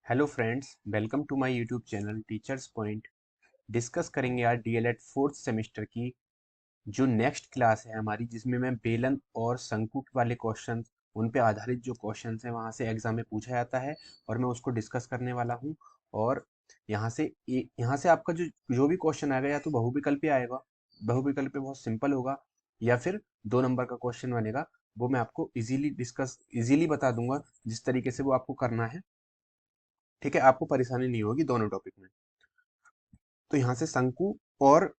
Hello friends, welcome to my YouTube channel teachers point. Discuss करेंगे आज DElEd fourth semester की जो next class है हमारी, जिसमें मैं बेलन और शंकु वाले क्वेश्चन, उन पे आधारित जो क्वेश्चंस हैं वहाँ से एग्जाम में पूछा जाता है और मैं उसको डिस्कस करने वाला हूँ। और यहाँ से आपका जो जो भी क्वेश्चन आएगा या तो बहुविकल्पी आएगा, बहुविकल्पी बहुत सिंपल होगा, या फिर 2 नंबर का क्वेश्चन बनेगा। वो मैं आपको इजीली बता दूंगा जिस तरीके से वो आपको करना है। ठीक है, आपको परेशानी नहीं होगी दोनों टॉपिक में। तो यहाँ से शंकु और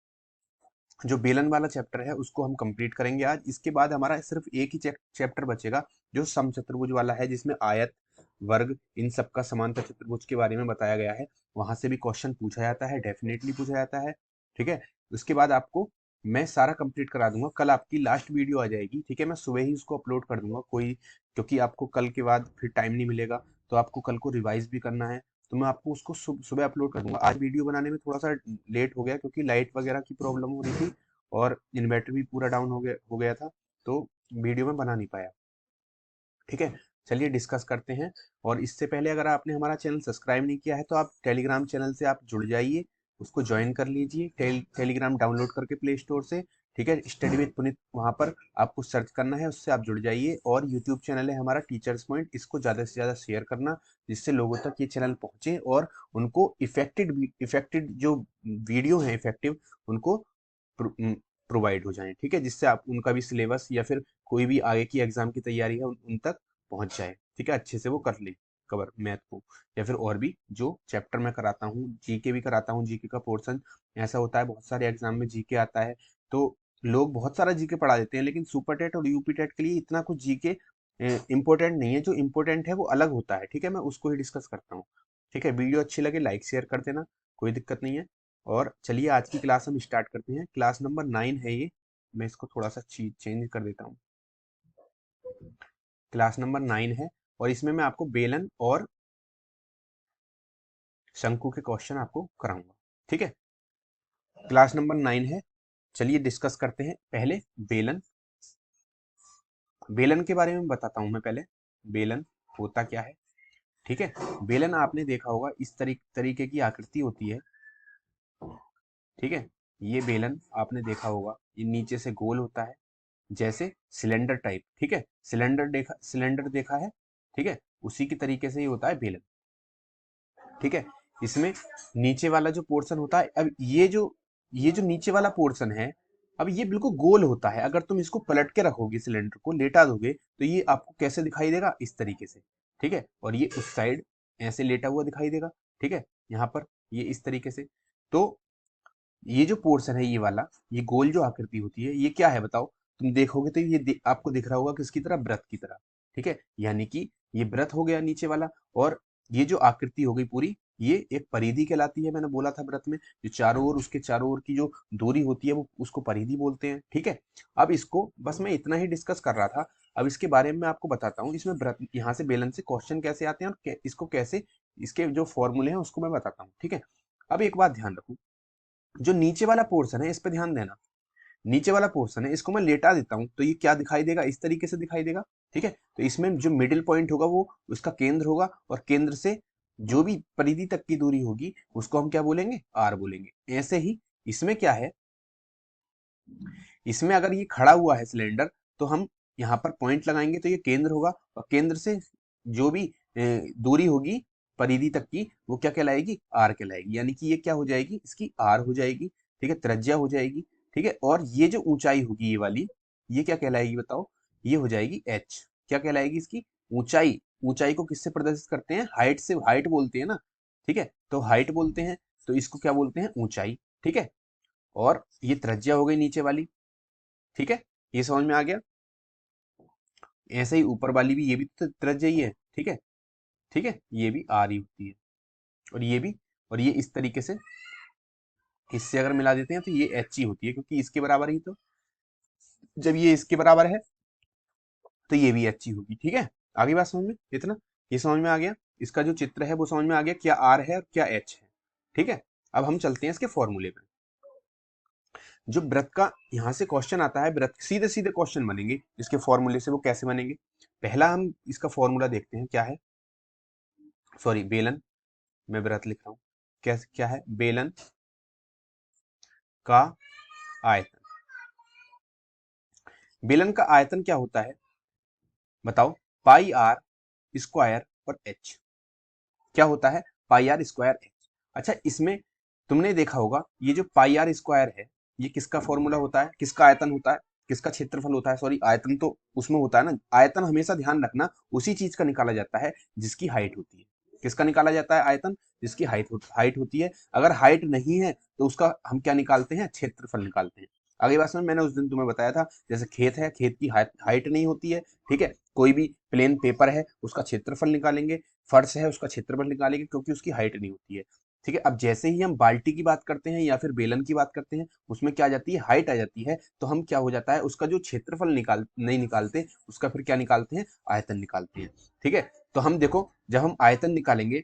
जो बेलन वाला चैप्टर है उसको हम कंप्लीट करेंगे आज। इसके बाद हमारा सिर्फ एक ही चैप्टर बचेगा जो समचतुर्भुज वाला है, जिसमें आयत, वर्ग, इन सब का समांतर चतुर्भुज के बारे में बताया गया है। वहां से भी क्वेश्चन पूछा जाता है, डेफिनेटली पूछा जाता है। ठीक है, उसके बाद आपको मैं सारा कंप्लीट करा दूंगा। कल आपकी लास्ट वीडियो आ जाएगी, ठीक है, मैं सुबह ही उसको अपलोड कर दूंगा। क्योंकि आपको कल के बाद फिर टाइम नहीं मिलेगा, तो आपको कल को रिवाइज भी करना है, तो मैं आपको उसको सुबह अपलोड कर दूंगा। आज वीडियो बनाने में थोड़ा सा लेट हो गया क्योंकि लाइट वगैरह की प्रॉब्लम हो रही थी और इन्वर्टर भी पूरा डाउन हो गया था, तो वीडियो में बना नहीं पाया। ठीक है, चलिए डिस्कस करते हैं। और इससे पहले अगर आपने हमारा चैनल सब्सक्राइब नहीं किया है तो आप टेलीग्राम चैनल से आप जुड़ जाइए, उसको ज्वाइन कर लीजिए। टेलीग्राम डाउनलोड करके प्ले स्टोर से। ठीक है, स्टडी विद पुनीत वहाँ पर आपको सर्च करना है, उससे आप जुड़ जाइए। और यूट्यूब चैनल है हमारा टीचर्स पॉइंट, इसको ज़्यादा से ज़्यादा शेयर करना, जिससे लोगों तक ये चैनल पहुँचे और उनको इफेक्टेड जो वीडियो है इफेक्टिव, उनको प्रोवाइड हो जाएं। ठीक है, जिससे आप उनका भी सिलेबस या फिर कोई भी आगे की एग्जाम की तैयारी है उन तक पहुंच जाए। ठीक है, अच्छे से वो कर ले कवर मैथ को, या फिर और भी जो चैप्टर मैं कराता हूँ, जीके भी कराता हूँ। जीके का पोर्शन ऐसा होता है, बहुत सारे एग्जाम में जीके आता है, तो लोग बहुत सारा जीके पढ़ा देते हैं, लेकिन सुपर टेट और यूपी टेट के लिए इतना कुछ जीके इंपॉर्टेंट नहीं है। जो इंपॉर्टेंट है वो अलग होता है। ठीक है, मैं उसको ही डिस्कस करता हूँ। ठीक है, वीडियो अच्छी लगे लाइक शेयर कर देना, कोई दिक्कत नहीं है। और चलिए आज की क्लास हम स्टार्ट करते हैं। क्लास नंबर 9 है ये। मैं इसको थोड़ा सा चेंज कर देता हूँ। क्लास नंबर 9 है और इसमें मैं आपको बेलन और शंकु के क्वेश्चन आपको कराऊंगा। ठीक है, क्लास नंबर 9 है। चलिए डिस्कस करते हैं। पहले बेलन बेलन के बारे में बताता हूं मैं पहले। बेलन होता क्या है? ठीक है, बेलन आपने देखा होगा, इस तरीके की आकृति होती है। ठीक है, ये बेलन आपने देखा होगा, ये नीचे से गोल होता है, जैसे सिलेंडर टाइप। ठीक है, सिलेंडर देखा है। ठीक है, उसी की तरीके से ये होता है बेलन। ठीक है, इसमें नीचे वाला जो पोर्शन होता है, अब ये जो नीचे वाला पोर्शन है, अब ये बिल्कुल गोल होता है। अगर तुम इसको पलट के रखोगे, सिलेंडर को लेटा दोगे, तो ये आपको कैसे दिखाई देगा? इस तरीके से। ठीक है, और ये उस साइड ऐसे लेटा हुआ दिखाई देगा। ठीक है, यहाँ पर ये इस तरीके से। तो ये जो पोर्शन है, ये वाला, ये गोल जो आकृति होती है, ये क्या है बताओ? तुम देखोगे तो ये आपको दिख रहा होगा किसकी तरह? वृत्त की तरह। ठीक है, यानी कि ये वृत्त हो गया नीचे वाला। और ये जो आकृति हो गई पूरी, ये एक परिधि कहलाती है। मैंने बोला था वृत्त में जो चारों ओर, उसके चारों ओर की जो दूरी होती है वो उसको परिधि बोलते हैं। ठीक है, अब इसको बस मैं इतना ही डिस्कस कर रहा था। अब इसके बारे में मैं आपको बताता हूँ। इसमें वृत्त, यहाँ से बेलन से क्वेश्चन कैसे आते हैं और इसको कैसे, इसके जो फॉर्मूले हैं उसको मैं बताता हूँ। ठीक है, अब एक बात ध्यान रखो, जो नीचे वाला पोर्शन है इस पे ध्यान देना। नीचे वाला पोर्शन है, इसको मैं लेटा देता हूं तो ये क्या दिखाई देगा? इस तरीके से दिखाई देगा। ठीक है, तो इसमें जो मिडिल पॉइंट होगा वो उसका केंद्र होगा, और केंद्र से जो भी परिधि तक की दूरी होगी उसको हम क्या बोलेंगे? आर बोलेंगे। ऐसे ही इसमें क्या है, इसमें अगर ये खड़ा हुआ है सिलेंडर, तो हम यहाँ पर पॉइंट लगाएंगे तो ये केंद्र होगा, और केंद्र से जो भी दूरी होगी परिधि तक की, वो क्या कहलाएगी? आर कहलाएगी। यानी कि ये क्या हो जाएगी? इसकी आर हो जाएगी। ठीक है, त्रिज्या हो जाएगी। ठीक है, और ये जो ऊंचाई होगी ये वाली, ये क्या कहलाएगी बताओ? ये हो जाएगी एच। क्या कहलाएगी इसकी? ऊंचाई। ऊंचाई को किससे प्रदर्शित करते हैं? हाइट से, हाइट बोलते हैं ना। ठीक है, तो हाइट बोलते हैं, तो इसको क्या बोलते हैं? ऊंचाई। ठीक है, और ये त्रिज्या हो गई नीचे वाली। ठीक है, ये समझ में आ गया। ऐसे ही ऊपर वाली भी, ये भी तो त्रिज्या ही है। ठीक है, ठीक है, ये भी आर ही होती है, और ये भी, और ये इस तरीके से इससे अगर मिला देते हैं तो ये एच ही होती है, क्योंकि इसके बराबर ही तो, जब ये इसके बराबर है तो ये भी एच ही होगी। ठीक है, आगे बात समझ में? इतना ये समझ में आ गया। इसका जो चित्र है वो समझ में आ गया, क्या आर है और क्या एच है। ठीक है, अब हम चलते हैं इसके फॉर्मूले पे। जो वृत्त का यहाँ से क्वेश्चन आता है, वृत्त सीधे सीधे क्वेश्चन बनेंगे इसके फॉर्मूले से। वो कैसे बनेंगे? पहला हम इसका फॉर्मूला देखते हैं, क्या है? सॉरी, बेलन। मैं वृत्त लिख रहा हूँ। क्या क्या है? बेलन का आयतन। बेलन का आयतन क्या होता है बताओ? पाई आर स्क्वायर और एच। क्या होता है? पाई आर स्क्वायर एच। अच्छा, इसमें तुमने देखा होगा ये जो पाई आर स्क्वायर है, ये किसका फॉर्मूला होता है? किसका आयतन होता है? किसका क्षेत्रफल होता है? सॉरी, आयतन तो उसमें होता है ना। आयतन हमेशा ध्यान रखना उसी चीज का निकाला जाता है जिसकी हाइट होती है। किसका निकाला जाता है आयतन? जिसकी हाइट होती है। अगर हाइट नहीं है तो उसका हम क्या निकालते हैं? क्षेत्रफल निकालते हैं। आगे बात में मैंने उस दिन तुम्हें बताया था, जैसे खेत है, खेत की हाइट नहीं होती है, ठीक है। कोई भी प्लेन पेपर है उसका क्षेत्रफल निकालेंगे, फर्श है उसका क्षेत्रफल निकालेंगे, क्योंकि उसकी हाइट नहीं होती है, ठीक है। अब जैसे ही हम बाल्टी की बात करते हैं या फिर बेलन की बात करते हैं, उसमें क्या आ जाती है? हाइट आ जाती है। तो हम क्या हो जाता है? उसका जो क्षेत्रफल नहीं निकालते, उसका फिर क्या निकालते हैं? आयतन निकालते हैं, ठीक है। तो हम देखो, जब हम आयतन निकालेंगे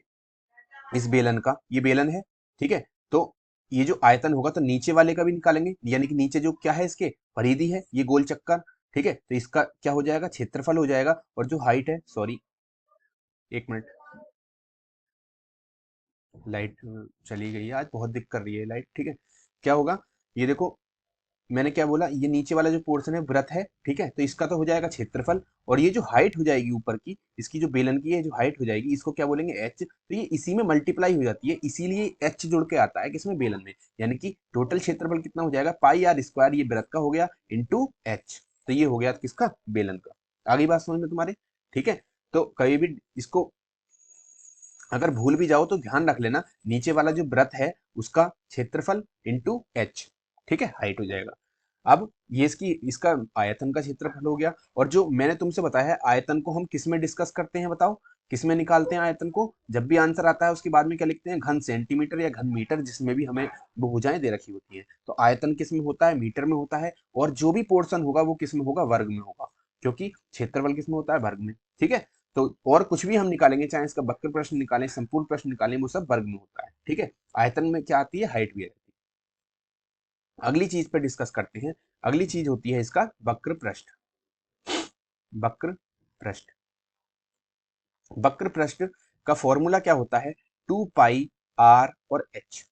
इस बेलन का, ये बेलन है, ठीक है, तो ये जो आयतन होगा तो नीचे वाले का भी निकालेंगे, यानी कि नीचे जो क्या है इसके? परिधि है, ये गोल चक्कर, ठीक है। तो इसका क्या हो जाएगा? क्षेत्रफल हो जाएगा। और जो हाइट है, सॉरी एक मिनट, लाइट चली गई है, आज बहुत दिक्कत कर रही है लाइट, ठीक है। क्या होगा? ये देखो, मैंने क्या बोला? ये नीचे वाला जो पोर्शन है वृत्त है, ठीक है, तो इसका तो हो जाएगा क्षेत्रफल। और ये जो हाइट हो जाएगी ऊपर की, इसकी जो बेलन की है जो हाइट हो जाएगी, इसको क्या बोलेंगे? एच। तो ये इसी में मल्टीप्लाई हो जाती है, इसीलिए एच जुड़ के आता है किसमें? बेलन में। यानी कि टोटल क्षेत्रफल कितना हो जाएगा? पाई आर स्क्वायर, ये वृत्त का हो गया, इंटू एच। तो ये हो गया किसका? बेलन का। आगे बात समझ में तुम्हारे? ठीक है। तो कभी भी इसको अगर भूल भी जाओ तो ध्यान रख लेना, नीचे वाला जो वृत्त है उसका क्षेत्रफल इंटू एच, ठीक है, हाइट हो जाएगा। अब ये इसका आयतन का क्षेत्रफल हो गया। और जो मैंने तुमसे बताया है, आयतन को हम किस में डिस्कस करते हैं बताओ? किस में निकालते हैं आयतन को? जब भी आंसर आता है उसके बाद में क्या लिखते हैं? घन सेंटीमीटर या घन मीटर, जिसमें भी हमें भुजाएं दे रखी होती हैं। तो आयतन किस में होता है? मीटर में होता है। और जो भी पोर्शन होगा वो किस में होगा? वर्ग में होगा, क्योंकि क्षेत्रफल किस में होता है? वर्ग में, ठीक है। तो और कुछ भी हम निकालेंगे, चाहे इसका वक्र प्रश्न निकालें, संपूर्ण प्रश्न निकालें, वो सब वर्ग में होता है, ठीक है। आयतन में क्या आती है? हाइट भी आती है। अगली चीज पे डिस्कस करते हैं। अगली चीज होती है इसका वक्र पृष्ठ। वक्र पृष्ठ। वक्र पृष्ठ का फॉर्मूला क्या होता है? 2 पाई आर और एच,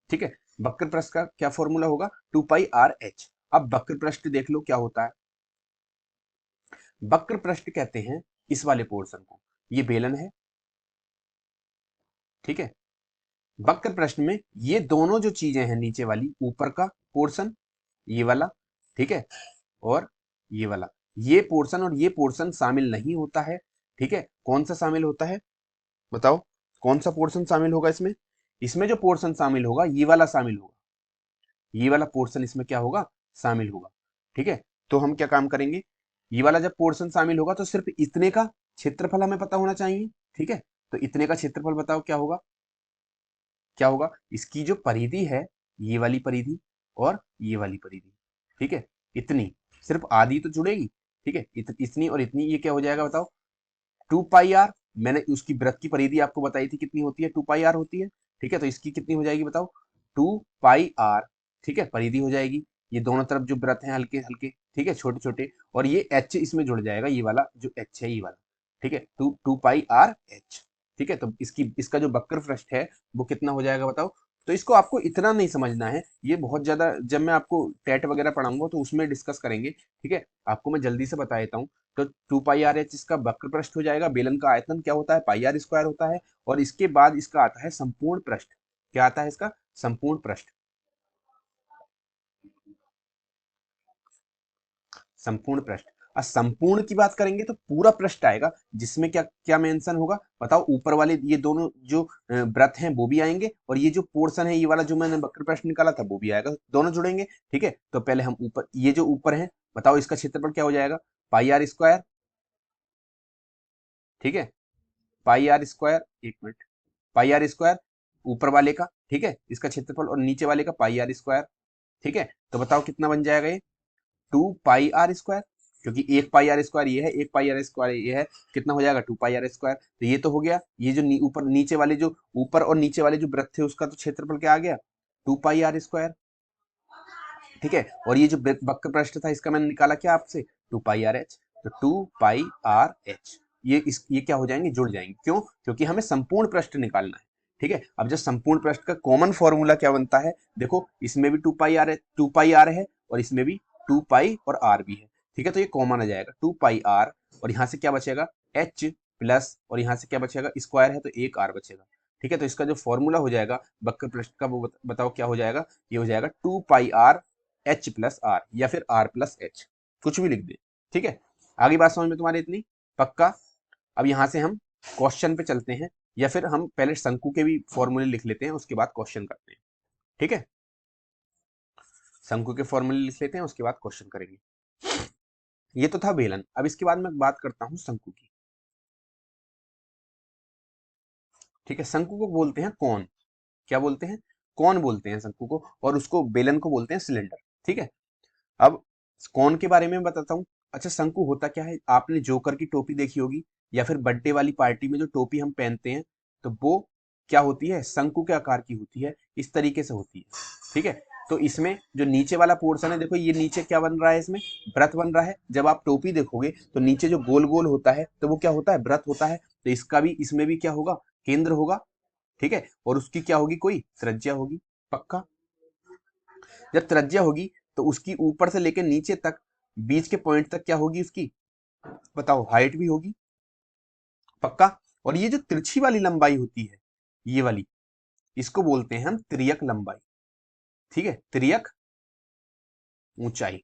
ठीक है। वक्र पृष्ठ का क्या फॉर्मूला होगा? 2 पाई आर एच। अब वक्र पृष्ठ देख लो क्या होता है। वक्र पृष्ठ कहते हैं इस वाले पोर्शन को, ये बेलन है, ठीक है। वक्र प्रश्न में ये दोनों जो चीजें हैं, नीचे वाली, ऊपर का पोर्शन ये वाला, ठीक है, और ये वाला, ये पोर्शन और ये पोर्शन शामिल नहीं होता है, ठीक है। कौन सा शामिल होता है बताओ? कौन सा पोर्शन शामिल होगा इसमें? इसमें जो पोर्शन शामिल होगा ये वाला शामिल होगा, ये वाला पोर्शन इसमें क्या होगा? शामिल होगा, ठीक है। तो हम क्या काम करेंगे? ये वाला जब पोर्शन शामिल होगा तो सिर्फ इतने का क्षेत्रफल हमें पता होना चाहिए, ठीक है। तो इतने का क्षेत्रफल बताओ क्या होगा? क्या होगा? इसकी जो परिधि है, ये वाली परिधि और ये वाली परिधि, ठीक है, इतनी, सिर्फ आधी तो जुड़ेगी, ठीक है। इतनी और इतनी, ये क्या हो जाएगा बताओ? 2 पाई आर। मैंने उसकी वृत्त की परिधि आपको बताई थी कितनी होती है? 2 पाई आर होती है, ठीक है। तो इसकी कितनी हो जाएगी बताओ? 2 पाई आर, ठीक है, परिधि हो जाएगी। ये दोनों तरफ जो वृत्त हैं हल्के हल्के, ठीक है, छोटे छोटे, और ये एच इसमें जुड़ जाएगा, ये वाला जो एच है, ये वाला, ठीक है, 2 पाई आर एच, ठीक है। तो इसका जो वक्र पृष्ठ है वो कितना हो जाएगा बताओ? तो इसको आपको इतना नहीं समझना है, ये बहुत ज्यादा, जब मैं आपको टेट वगैरह पढ़ाऊंगा तो उसमें डिस्कस करेंगे, ठीक है। आपको मैं जल्दी से बता देता हूँ। तो 2 पाई आर एच इसका वक्र पृष्ठ हो जाएगा। बेलन का आयतन क्या होता है? पाई आर स्क्वायर होता है। और इसके बाद इसका आता है संपूर्ण पृष्ठ। क्या आता है इसका? संपूर्ण पृष्ठ। संपूर्ण पृष्ठ। और संपूर्ण की बात करेंगे तो पूरा पृष्ठ आएगा, जिसमें क्या क्या मेंशन होगा बताओ? ऊपर वाले ये दोनों जो वृत्त हैं वो भी आएंगे, और ये जो पोर्शन है, ये वाला जो मैंने वक्र पृष्ठ निकाला था, वो भी आएगा, दोनों जुड़ेंगे, ठीक है। तो पहले हम ऊपर, ये जो ऊपर है, बताओ इसका क्षेत्रफल क्या हो जाएगा? पाई आर स्क्वायर, ठीक है, पाई आर स्क्वायर, एक मिनट, पाई आर स्क्वायर ऊपर वाले का, ठीक है, इसका क्षेत्रफल, और नीचे वाले का पाई आर स्क्वायर, ठीक है। तो बताओ कितना बन जाएगा ये? 2 पाई आर स्क्वायर, क्योंकि 1 पाई आर स्क्वायर ये है, 1 पाई आर स्क्वायर ये है, कितना हो जाएगा? 2 पाई आर स्क्वायर। तो ये तो हो गया, ये जो ऊपर नीचे वाले जो, ऊपर और नीचे वाले जो वृत्त थे उसका तो क्षेत्रफल क्या आ गया? 2 पाई आर स्क्वायर, ठीक है। और ये जो वक्र पृष्ठ था इसका मैंने निकाला क्या आपसे? 2 पाई आर एच। तो 2 पाई आर एच, ये क्या हो जाएंगे? जुड़ जाएंगे। क्यों? क्योंकि हमें संपूर्ण पृष्ठ निकालना है, ठीक है। अब जब संपूर्ण पृष्ठ का कॉमन फॉर्मूला क्या बनता है, देखो इसमें भी 2 पाई आर है, 2 पाई आर है और इसमें भी 2 पाई और आर भी है, ठीक है। तो ये कॉमन आ जाएगा 2 पाई आर और यहाँ से क्या बचेगा एच प्लस और यहाँ से क्या बचेगा स्क्वायर है तो एक आर बचेगा, ठीक है। तो इसका जो फॉर्मूला हो जाएगा वक्र पृष्ठ का वो बताओ क्या हो जाएगा, ये हो जाएगा 2 पाई आर एच प्लस आर या फिर आर प्लस एच, कुछ भी लिख दे, ठीक है। आगे बात समझ में तुम्हारे इतनी पक्का। अब यहाँ से हम क्वेश्चन पे चलते हैं या फिर हम पहले शंकु के भी फॉर्मूले लिख लेते हैं उसके बाद क्वेश्चन करते हैं, ठीक है। शंकु के फॉर्मूले लिख लेते हैं उसके बाद क्वेश्चन करेंगे। ये तो था बेलन। अब इसके बाद मैं बात करता हूं शंकु की, ठीक है। शंकु को बोलते हैं कौन, क्या बोलते हैं, कौन बोलते हैं शंकु को, और उसको बेलन को बोलते हैं सिलेंडर, ठीक है। अब कौन के बारे में बताता हूँ। अच्छा शंकु होता क्या है, आपने जोकर की टोपी देखी होगी या फिर बर्थडे वाली पार्टी में जो टोपी हम पहनते हैं तो वो क्या होती है, शंकु के आकार की होती है, इस तरीके से होती है, ठीक है। तो इसमें जो नीचे वाला पोर्शन है, देखो ये नीचे क्या बन रहा है, इसमें व्रत बन रहा है। जब आप टोपी देखोगे तो नीचे जो गोल गोल होता है तो वो क्या होता है, व्रत होता है। तो इसका भी इसमें भी क्या होगा, केंद्र होगा, ठीक है। और उसकी क्या होगी, कोई त्रिज्या होगी, पक्का। जब त्रिज्या होगी तो उसकी ऊपर से लेकर नीचे तक बीच के पॉइंट तक क्या होगी उसकी, बताओ हाइट भी होगी, पक्का। और ये जो तिरछी वाली लंबाई होती है ये वाली, इसको बोलते हैं हम तिर्यक लंबाई, ठीक है। तिर्यक ऊंचाई,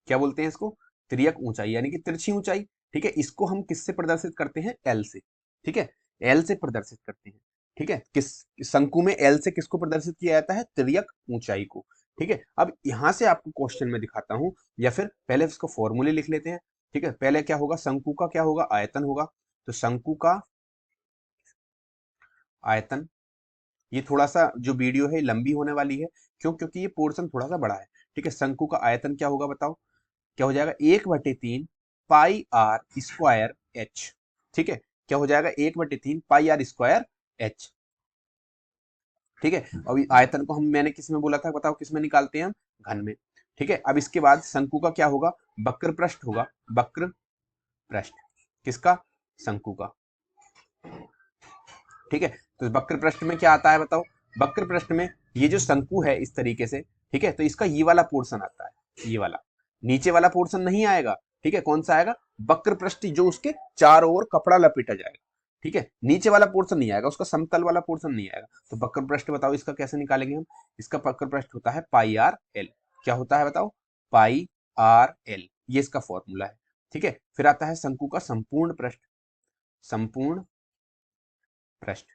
क्या बोलते हैं इसको, तिर्यक ऊंचाई यानी कि तिरछी ऊंचाई, ठीक है। इसको हम किससे प्रदर्शित करते हैं, एल से, ठीक है। एल से प्रदर्शित करते हैं, ठीक है। किस शंकु में एल से किसको प्रदर्शित किया जाता है, तिर्यक ऊंचाई को, ठीक है। अब यहां से आपको क्वेश्चन में दिखाता हूं या फिर पहले इसको फॉर्मूले लिख लेते हैं, ठीक है। पहले क्या होगा, शंकु का क्या होगा, आयतन होगा। तो शंकु का आयतन, ये थोड़ा सा जो वीडियो है लंबी होने वाली है, क्यों, क्योंकि ये पोर्शन थोड़ा सा बड़ा है, ठीक है। शंकु का आयतन क्या होगा बताओ, क्या हो जाएगा 1/3 पाई आर स्क्वायर एच, ठीक है। क्या हो जाएगा 1/3 पाई आर स्क्वायर एच, ठीक है। अब आयतन को हम मैंने किस में बोला था, बताओ किस में निकालते हैं हम, घन में, ठीक है। अब इसके बाद शंकु का क्या होगा, वक्र पृष्ठ होगा, वक्र पृष्ठ किसका, शंकु का, ठीक है। तो वक्र पृष्ठ में क्या आता है बताओ, वक्र पृष्ठ में ये जो शंकु है इस तरीके से, ठीक है। तो इसका ये वाला पोर्शन आता है, ये वाला, नीचे वाला पोर्शन नहीं आएगा, ठीक है। कौन सा आएगा, वक्र पृष्ठ जो उसके चारों ओर कपड़ा लपेटा जाएगा, ठीक है। नीचे वाला पोर्शन नहीं आएगा, उसका समतल वाला पोर्शन नहीं आएगा। तो वक्र पृष्ठ बताओ इसका कैसे निकालेंगे हम, इसका वक्र पृष्ठ होता है पाई आर एल, क्या होता है बताओ, पाई आर एल, ये इसका फॉर्मूला है, ठीक है। फिर आता है शंकु का संपूर्ण पृष्ठ, संपूर्ण पृष्ठ,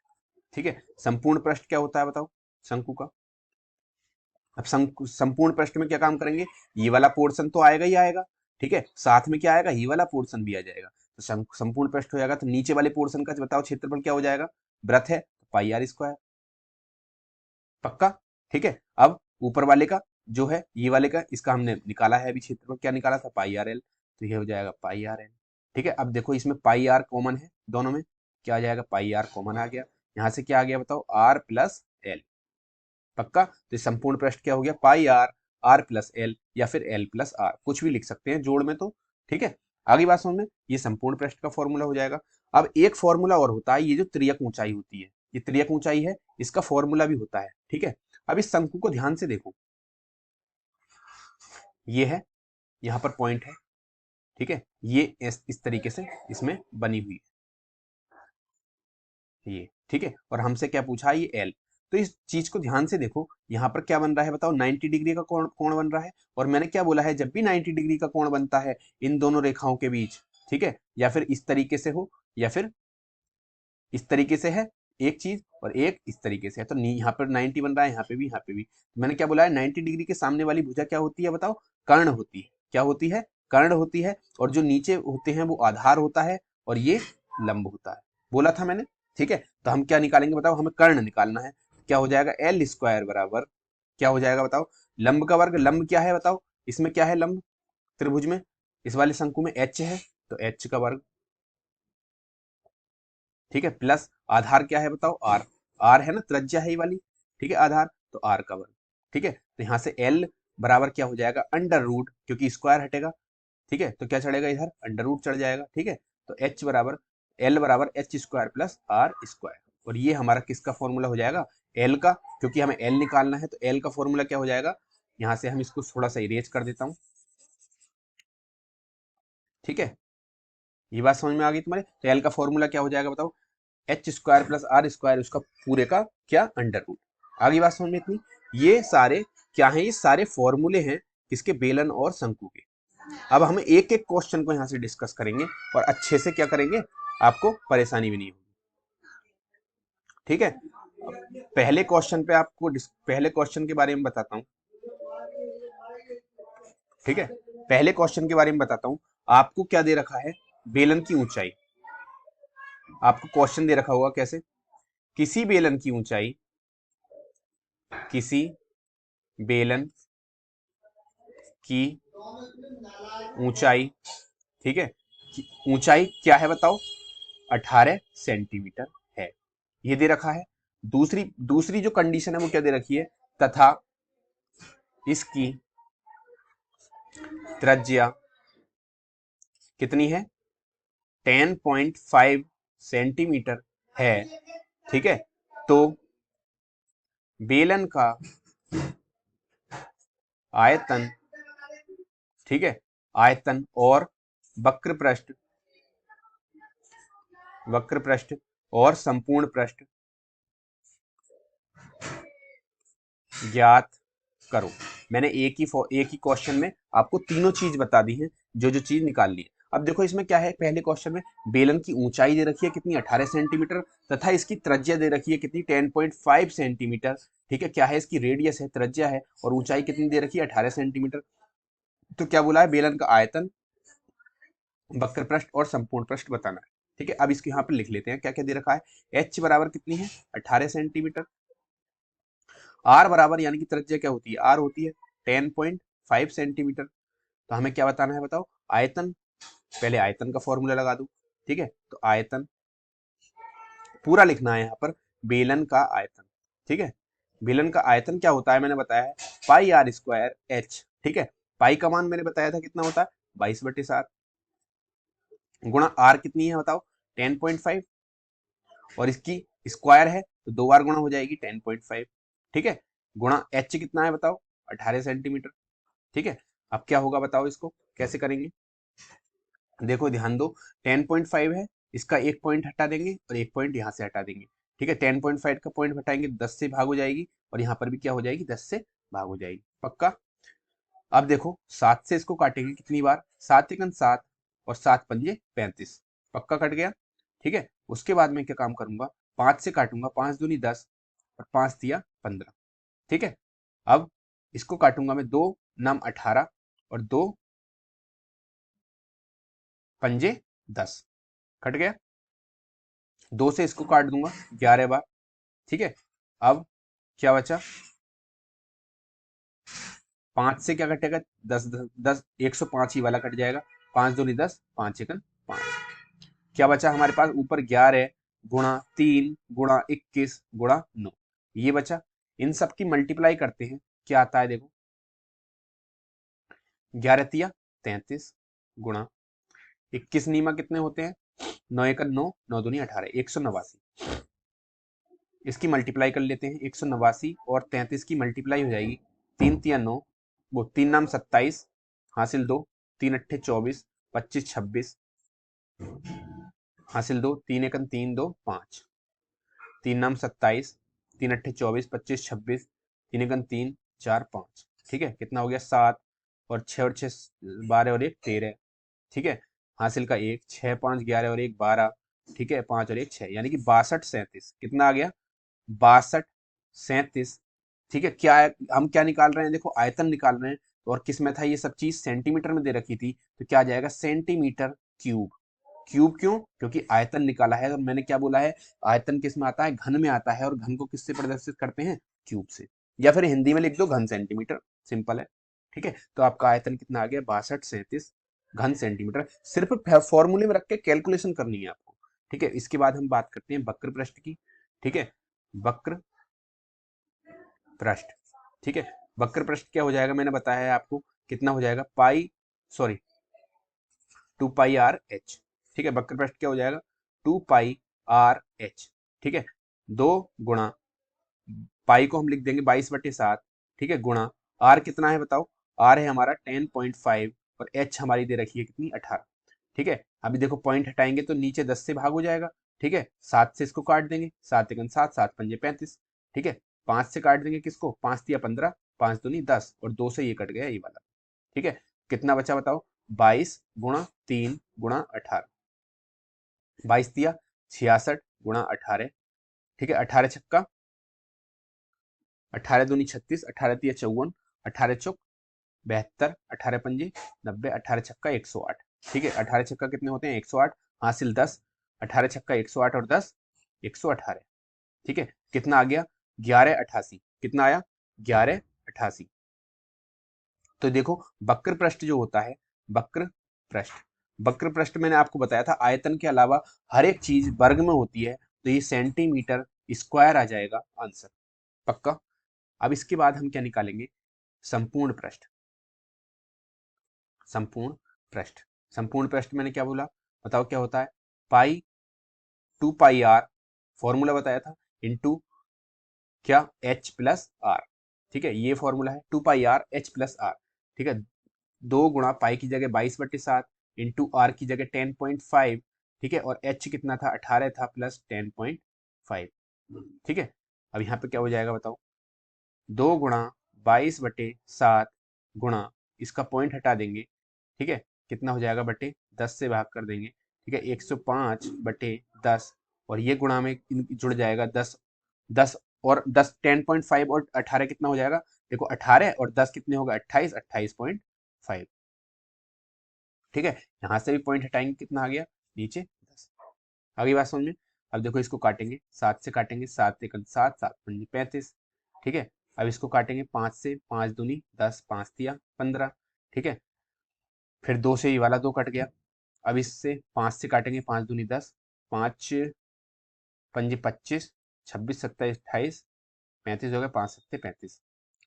ठीक है। संपूर्ण पृष्ठ क्या होता है बताओ, शंकु का। अब संपूर्ण पृष्ठ में क्या काम करेंगे, ये वाला पोर्शन तो आएगा ही आएगा, ठीक है। साथ में क्या आएगा, ये वाला पोर्शन भी आ जाएगा। तो संपूर्ण पृष्ठ हो जाएगा तो नीचे वाले पोर्शन का बताओ क्षेत्रफल क्या हो जाएगा, व्रत है तो पाई आर स्क्वायर, पक्का, ठीक है। अब ऊपर वाले का जो है ये वाले का, इसका हमने निकाला है अभी क्षेत्रफल, क्या निकाला था, पाई आर एल, तो ये हो जाएगा पाई आर एल, ठीक है। अब देखो इसमें पाई आर कॉमन है दोनों में, क्या आ जाएगा, पाई आर कॉमन आ गया। यहाँ से क्या आ गया बताओ, आर प्लस एल, पक्का। तो संपूर्ण पृष्ठ क्या हो गया, पाई आर, आर प्लस एल या फिर एल प्लस आर, कुछ भी लिख सकते हैं जोड़ में तो, ठीक है। आगे बात समझ में, ये संपूर्ण पृष्ठ का फॉर्मूला हो जाएगा। अब एक फॉर्मूला और होता है, ये जो त्रियक ऊंचाई होती है, ये त्रियक ऊंचाई है, इसका फॉर्मूला भी होता है, ठीक है। अब इस शंकु को ध्यान से देखो, ये है, यहाँ पर पॉइंट है, ठीक है। ये इस तरीके से इसमें बनी हुई है ये, ठीक है। और हमसे क्या पूछा है, ये एल। तो इस चीज को ध्यान से देखो, यहाँ पर क्या बन रहा है बताओ, 90 डिग्री का कोण बन रहा है। और मैंने क्या बोला है, जब भी 90 डिग्री का कोण बनता है इन दोनों रेखाओं के बीच, ठीक है, या फिर इस तरीके से हो या फिर इस तरीके से है एक चीज और एक इस तरीके से है, तो यहाँ पर 90 बन रहा है, यहाँ पे भी, यहाँ पे भी। मैंने क्या बोला है, 90 डिग्री के सामने वाली भुजा क्या होती है बताओ, कर्ण होती है, क्या होती है, कर्ण होती है। और जो नीचे होते हैं वो आधार होता है और ये लंब होता है, बोला था मैंने, ठीक है। तो हम क्या निकालेंगे बताओ, हमें कर्ण निकालना है। क्या हो जाएगा, एल स्क्वायर बराबर क्या हो जाएगा बताओ, लंब का वर्ग, लंब क्या है बताओ, इसमें क्या है लंब, त्रिभुज में, इस वाले शंकु में एच है तो एच का वर्ग, ठीक है, प्लस आधार क्या है बताओ, आर, आर है ना, त्रिज्या है ये वाली, ठीक है, आधार तो आर का वर्ग, ठीक है। तो यहाँ से एल बराबर क्या हो जाएगा, अंडर रूट, क्योंकि स्क्वायर हटेगा, ठीक है। तो क्या चढ़ेगा इधर, अंडर रूट चढ़ जाएगा, ठीक है। तो एच बराबर, एल बराबर H square plus R square और ये हमारा किसका फॉर्मूला हो जाएगा, एल का, क्योंकि हमें एल निकालना है। तो एल का फॉर्मूला क्या हो जाएगा, यहां से हम इसको थोड़ा सा इरेज कर देता हूं, ठीक है। ये बात समझ में आ गई तुम्हारे। तो एल का फॉर्मूला क्या हो जाएगा बताओ, H square plus R square, उसका पूरे का क्या अंडर रूट। आगे बात समझ में इतनी। ये सारे क्या है, ये सारे फॉर्मूले हैं किसके, बेलन और शंकु के। अब हम एक एक क्वेश्चन को यहां से डिस्कस करेंगे और अच्छे से क्या करेंगे, आपको परेशानी भी नहीं होगी, ठीक है। पहले क्वेश्चन पे आपको पहले क्वेश्चन के बारे में बताता हूं, ठीक है। पहले क्वेश्चन के बारे में बताता हूं। आपको क्या दे रखा है, बेलन की ऊंचाई। आपको क्वेश्चन दे रखा होगा कैसे, किसी बेलन की ऊंचाई, किसी बेलन की ऊंचाई, ठीक है। ऊंचाई क्या है बताओ, 18 सेंटीमीटर है, ये दे रखा है। दूसरी दूसरी जो कंडीशन है वो क्या दे रखी है, तथा इसकी त्रिज्या कितनी है, 10.5 सेंटीमीटर है, ठीक है। तो बेलन का आयतन, ठीक है, आयतन और वक्र पृष्ठ, वक्र पृष्ठ और संपूर्ण पृष्ठ ज्ञात करो। मैंने एक ही क्वेश्चन में आपको तीनों चीज बता दी है, जो जो चीज निकाल ली है। अब देखो इसमें क्या है, पहले क्वेश्चन में बेलन की ऊंचाई दे रखी है कितनी, 18 सेंटीमीटर, तथा इसकी त्रिज्या दे रखी है कितनी, 10.5 सेंटीमीटर, ठीक है। क्या है, इसकी रेडियस है, त्रिज्या है, और ऊंचाई कितनी दे रखी है, 18 सेंटीमीटर। तो क्या बोला है, बेलन का आयतन, वक्र पृष्ठ और संपूर्ण पृष्ठ बताना है, ठीक है। अब इसको यहाँ पर लिख लेते हैं, क्या क्या दे रखा है, एच बराबर कितनी है, 18 सेंटीमीटर, आर बराबर यानी कि त्रिज्या क्या होती है, आर होती है 10.5 सेंटीमीटर। तो हमें क्या बताना है बताओ, आयतन, पहले आयतन का फॉर्मूला लगा दूं, ठीक है। तो आयतन पूरा लिखना है यहाँ पर, बेलन का आयतन, ठीक है। बेलन का आयतन क्या होता है, मैंने बताया है पाई आर स्क्वायर एच, ठीक है। पाई का मान मैंने बताया था कितना होता है, 22/7, गुणा आर कितनी है बताओ, 10.5, और इसकी स्क्वायर है तो दो बार गुणा हो जाएगी 10.5, ठीक है। गुणा एच कितना है बताओ, 18 सेंटीमीटर, ठीक है। अब क्या होगा बताओ, इसको कैसे करेंगे, देखो ध्यान दो, 10.5 है, इसका एक पॉइंट हटा देंगे और एक पॉइंट यहाँ से हटा देंगे, ठीक है। 10.5 का पॉइंट हटाएंगे 10 से भाग हो जाएगी, और यहाँ पर भी क्या हो जाएगी, 10 से भाग हो जाएगी, पक्का। अब देखो 7 से इसको काटेंगे कितनी बार, 7 एकन 7 और 7 पंजे 35, पक्का कट गया, ठीक है। उसके बाद मैं क्या काम करूंगा, 5 से काटूंगा, 5 दूनी 10 और 5 दिया 15, ठीक है। अब इसको काटूंगा मैं, 2 नाम 18 और 2 पंजे 10, कट गया। 2 से इसको काट दूंगा 11 बार, ठीक है। अब क्या बचा, 5 से क्या कटेगा, 10 10 10, 105 ही वाला कट जाएगा, 5 दूनी 10, 5 एकन 5, क्या बचा हमारे पास, ऊपर 11 गुणा 3 गुणा 21 गुणा 9, ये बचा। इन सब की मल्टीप्लाई करते हैं, क्या आता है देखो, 11 तिया 33 गुणा 21 नीमा कितने होते हैं, 9 एकन 9, 9 दूनी 18, 189। इसकी मल्टीप्लाई कर लेते हैं, 189 और 33 की मल्टीप्लाई हो जाएगी, 3 तिया 9, वो 3 नाम 27, हासिल 2, 3 अट्ठे 24, 25 26, हासिल 2, 3 एकन 3 2 5, 3 नाम 27, 3 अट्ठे 24, 25 26, 3 एकन 3 4 5, ठीक है। कितना हो गया, 7 और 6 और 6 12 और 1 13, ठीक है। हासिल का 1, 6 5 11 और 1 12, ठीक है। 5 और 1 6, यानी कि 62 37, कितना आ गया, 62 37, ठीक है। क्या है, हम क्या निकाल रहे हैं, देखो आयतन निकाल रहे हैं, और किस में था ये सब चीज, सेंटीमीटर में दे रखी थी, तो क्या आ जाएगा, सेंटीमीटर क्यूब। क्यूब क्यों, क्योंकि आयतन निकाला है, और मैंने क्या बोला है, आयतन किस में आता है, घन में आता है, और घन को किससे प्रदर्शित करते हैं, क्यूब से, या फिर हिंदी में लिख दो घन सेंटीमीटर, सिंपल है, ठीक है। तो आपका आयतन कितना आ गया, 62 37 घन सेंटीमीटर। सिर्फ फॉर्मूले में रख के कैलकुलेशन करनी है आपको, ठीक है। इसके बाद हम बात करते हैं वक्र पृष्ठ की, ठीक है। वक्र पृष्ठ, ठीक है। वक्र पृष्ठ क्या हो जाएगा, मैंने बताया है आपको, कितना हो जाएगा, पाई सॉरी 2 पाई आर एच, ठीक है। वक्र पृष्ठ क्या हो जाएगा, 2 पाई आर एच, ठीक है। 2 गुणा पाई को हम लिख देंगे 22/7, ठीक है, गुणा आर कितना है बताओ, आर है हमारा 10.5 और एच हमारी दे रखी है कितनी 18, ठीक है। अभी देखो पॉइंट हटाएंगे तो नीचे 10 से भाग हो जाएगा, ठीक है, 7 से इसको काट देंगे, 7 एकम 7, 7 पंजे 35, ठीक है, 5 से काट देंगे किसको, 5 दिया 15, 5 दूनी 10 और 2 से ये कट गया ये वाला, ठीक है, कितना बचा बताओ, 22 गुणा 3 गुणा 18, 22 दिया 66 गुणा 18, ठीक है, 18 छक्का 18 दूनी 36, 18 तिया 54, 18 चौक 72, 18 पंजे 90, 18 छक्का 108, ठीक है, 18 छक्का कितने होते हैं 108, हासिल 10, 18 छक्का 108 और 10 118, ठीक है, कितना आ गया 1188, कितना आया 1188। तो देखो वक्र पृष्ठ जो होता है, वक्र पृष्ठ, वक्र पृष्ठ मैंने आपको बताया था आयतन के अलावा हर एक चीज वर्ग में होती है, तो ये सेंटीमीटर स्क्वायर आ जाएगा आंसर, पक्का। अब इसके बाद हम क्या निकालेंगे, संपूर्ण पृष्ठ, संपूर्ण पृष्ठ, संपूर्ण पृष्ठ मैंने क्या बोला बताओ क्या होता है, पाई 2 पाई r, फॉर्मूला बताया था, इंटू क्या h प्लस आर, ठीक है, ये फॉर्मूला है 2 पाई r h प्लस आर, ठीक है, 2 गुणा पाई की जगह 22/7 इंटू आर की जगह 10.5, ठीक है, और h कितना था 18 था प्लस 10.5, ठीक है। अब यहाँ पे क्या हो जाएगा बताओ, 2 गुणा 22/7 गुणा इसका पॉइंट हटा देंगे, ठीक है, कितना हो जाएगा बटे 10 से भाग कर देंगे, ठीक है, 105/10 और ये गुणा में जुड़ जाएगा 10, 10 और 10 10.5 और 18 कितना हो जाएगा, देखो 18 और 10 कितने होगा 28, 28.5, ठीक है, यहां से भी पॉइंट हटाएंगे कितना आ गया नीचे 10। आगे बात समझ में। अब देखो इसको काटेंगे 7 से, काटेंगे 7 एकम 7, 7 पंजे 35, ठीक है, अब इसको काटेंगे 5 से, 5 दूनी 10, 5 तिया 15, ठीक है, फिर 2 से ये वाला 2 कट गया, अब इससे 5 से काटेंगे 5 दूनी 10, 5 पंजे 25, 26 27 28 35 हो गया, 5 सत्ते 35,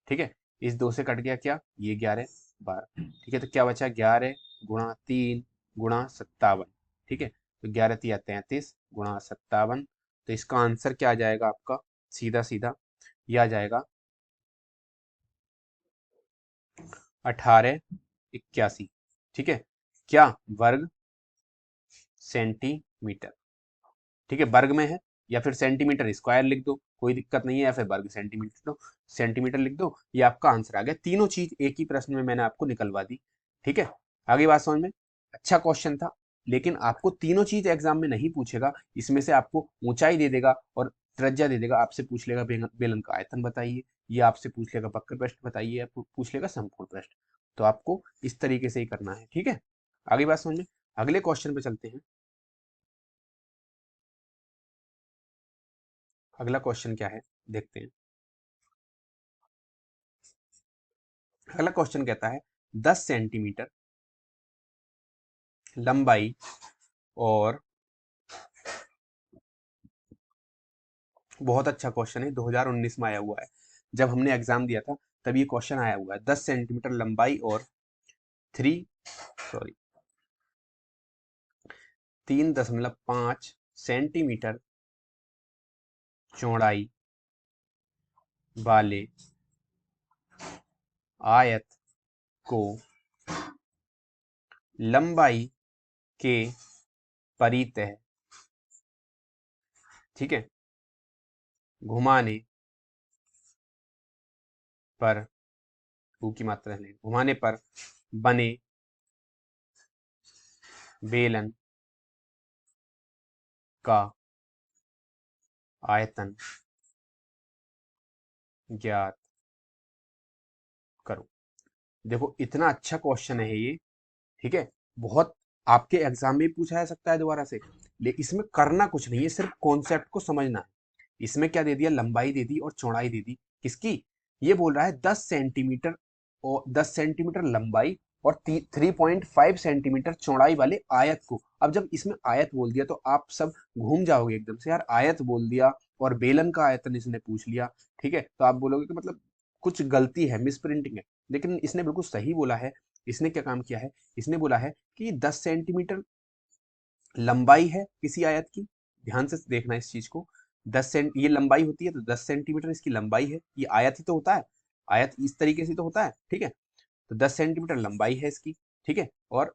ठीक है, इस 2 से कट गया क्या ये 11 12, ठीक है, तो क्या बचा 11 गुणा 3 गुणा 57, ठीक है, तो 11 तिया 33 गुणा 57, तो इसका आंसर क्या आ जाएगा आपका, सीधा सीधा ये आ जाएगा 1881, ठीक है, क्या वर्ग सेंटीमीटर, ठीक है, वर्ग में है, या फिर सेंटीमीटर स्क्वायर लिख दो कोई दिक्कत नहीं है, या फिर वर्ग सेंटीमीटर सेंटीमीटर लिख दो, ये आपका आंसर आ गया, तीनों चीज एक ही प्रश्न में मैंने आपको निकलवा दी, ठीक है। आगे बात समझ में, अच्छा क्वेश्चन था, लेकिन आपको तीनों चीज एग्जाम में नहीं पूछेगा, इसमें से आपको ऊंचाई दे देगा और त्रिज्या दे देगा, आपसे पूछ लेगा बेलन का आयतन बताइए, ये आपसे पूछ लेगा वक्र पृष्ठ बताइए, या पूछ लेगा संपूर्ण पृष्ठ, तो आपको इस तरीके से ही करना है, ठीक है। आगे बात समझ में, अगले क्वेश्चन पे चलते हैं। अगला क्वेश्चन क्या है देखते हैं। अगला क्वेश्चन कहता है 10 सेंटीमीटर लंबाई और, बहुत अच्छा क्वेश्चन है, 2019 में आया हुआ है, जब हमने एग्जाम दिया था तब ये क्वेश्चन आया हुआ है, 10 सेंटीमीटर लंबाई और 3.5 सेंटीमीटर चौड़ाई वाले आयत को लंबाई के परितः, ठीक है, घुमाने पर, ऊ की मात्रा है, घुमाने पर बने बेलन का आयतन ज्ञात करो। देखो इतना अच्छा क्वेश्चन है ये, ठीक है, बहुत आपके एग्जाम में पूछा जा सकता है दोबारा से, लेकिन इसमें करना कुछ नहीं है, सिर्फ कॉन्सेप्ट को समझना है। इसमें क्या दे दिया, लंबाई दे दी और चौड़ाई दे दी, किसकी, ये बोल रहा है 10 सेंटीमीटर, और 10 सेंटीमीटर लंबाई और 3.5 सेंटीमीटर चौड़ाई वाले आयत को। अब जब इसमें आयत बोल दिया तो आप सब घूम जाओगे एकदम से, यार आयत बोल दिया और बेलन का आयतन इसने पूछ लिया, ठीक है, तो आप बोलोगे कि मतलब कुछ गलती है, मिस प्रिंटिंग है, लेकिन इसने बिल्कुल सही बोला है। इसने क्या काम किया है, इसने बोला है कि 10 सेंटीमीटर लंबाई है किसी आयत की, ध्यान से देखना इस चीज को, ये लंबाई होती है, तो 10 सेंटीमीटर इसकी लंबाई है। ये आयत ही तो होता है, आयत इस तरीके से तो होता है, ठीक है। तो 10 सेंटीमीटर लंबाई है इसकी, ठीक है। और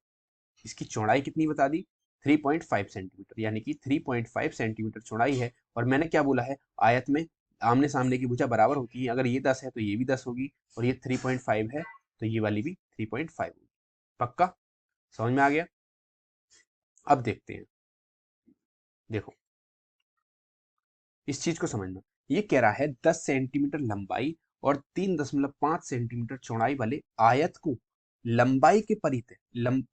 इसकी चौड़ाई कितनी बता दी, 3.5 सेंटीमीटर, यानी कि 3.5 सेंटीमीटर चौड़ाई है। और मैंने क्या बोला है, आयत में आमने सामने की भुजा बराबर होती है, अगर ये 10 है तो ये भी 10 होगी, और ये 3.5 है तो ये वाली भी 3.5 होगी। पक्का समझ में आ गया। अब देखते हैं, देखो इस चीज को समझना। ये कह रहा है 10 सेंटीमीटर लंबाई और 3.5 सेंटीमीटर चौड़ाई वाले आयत को लंबाई के परिधि,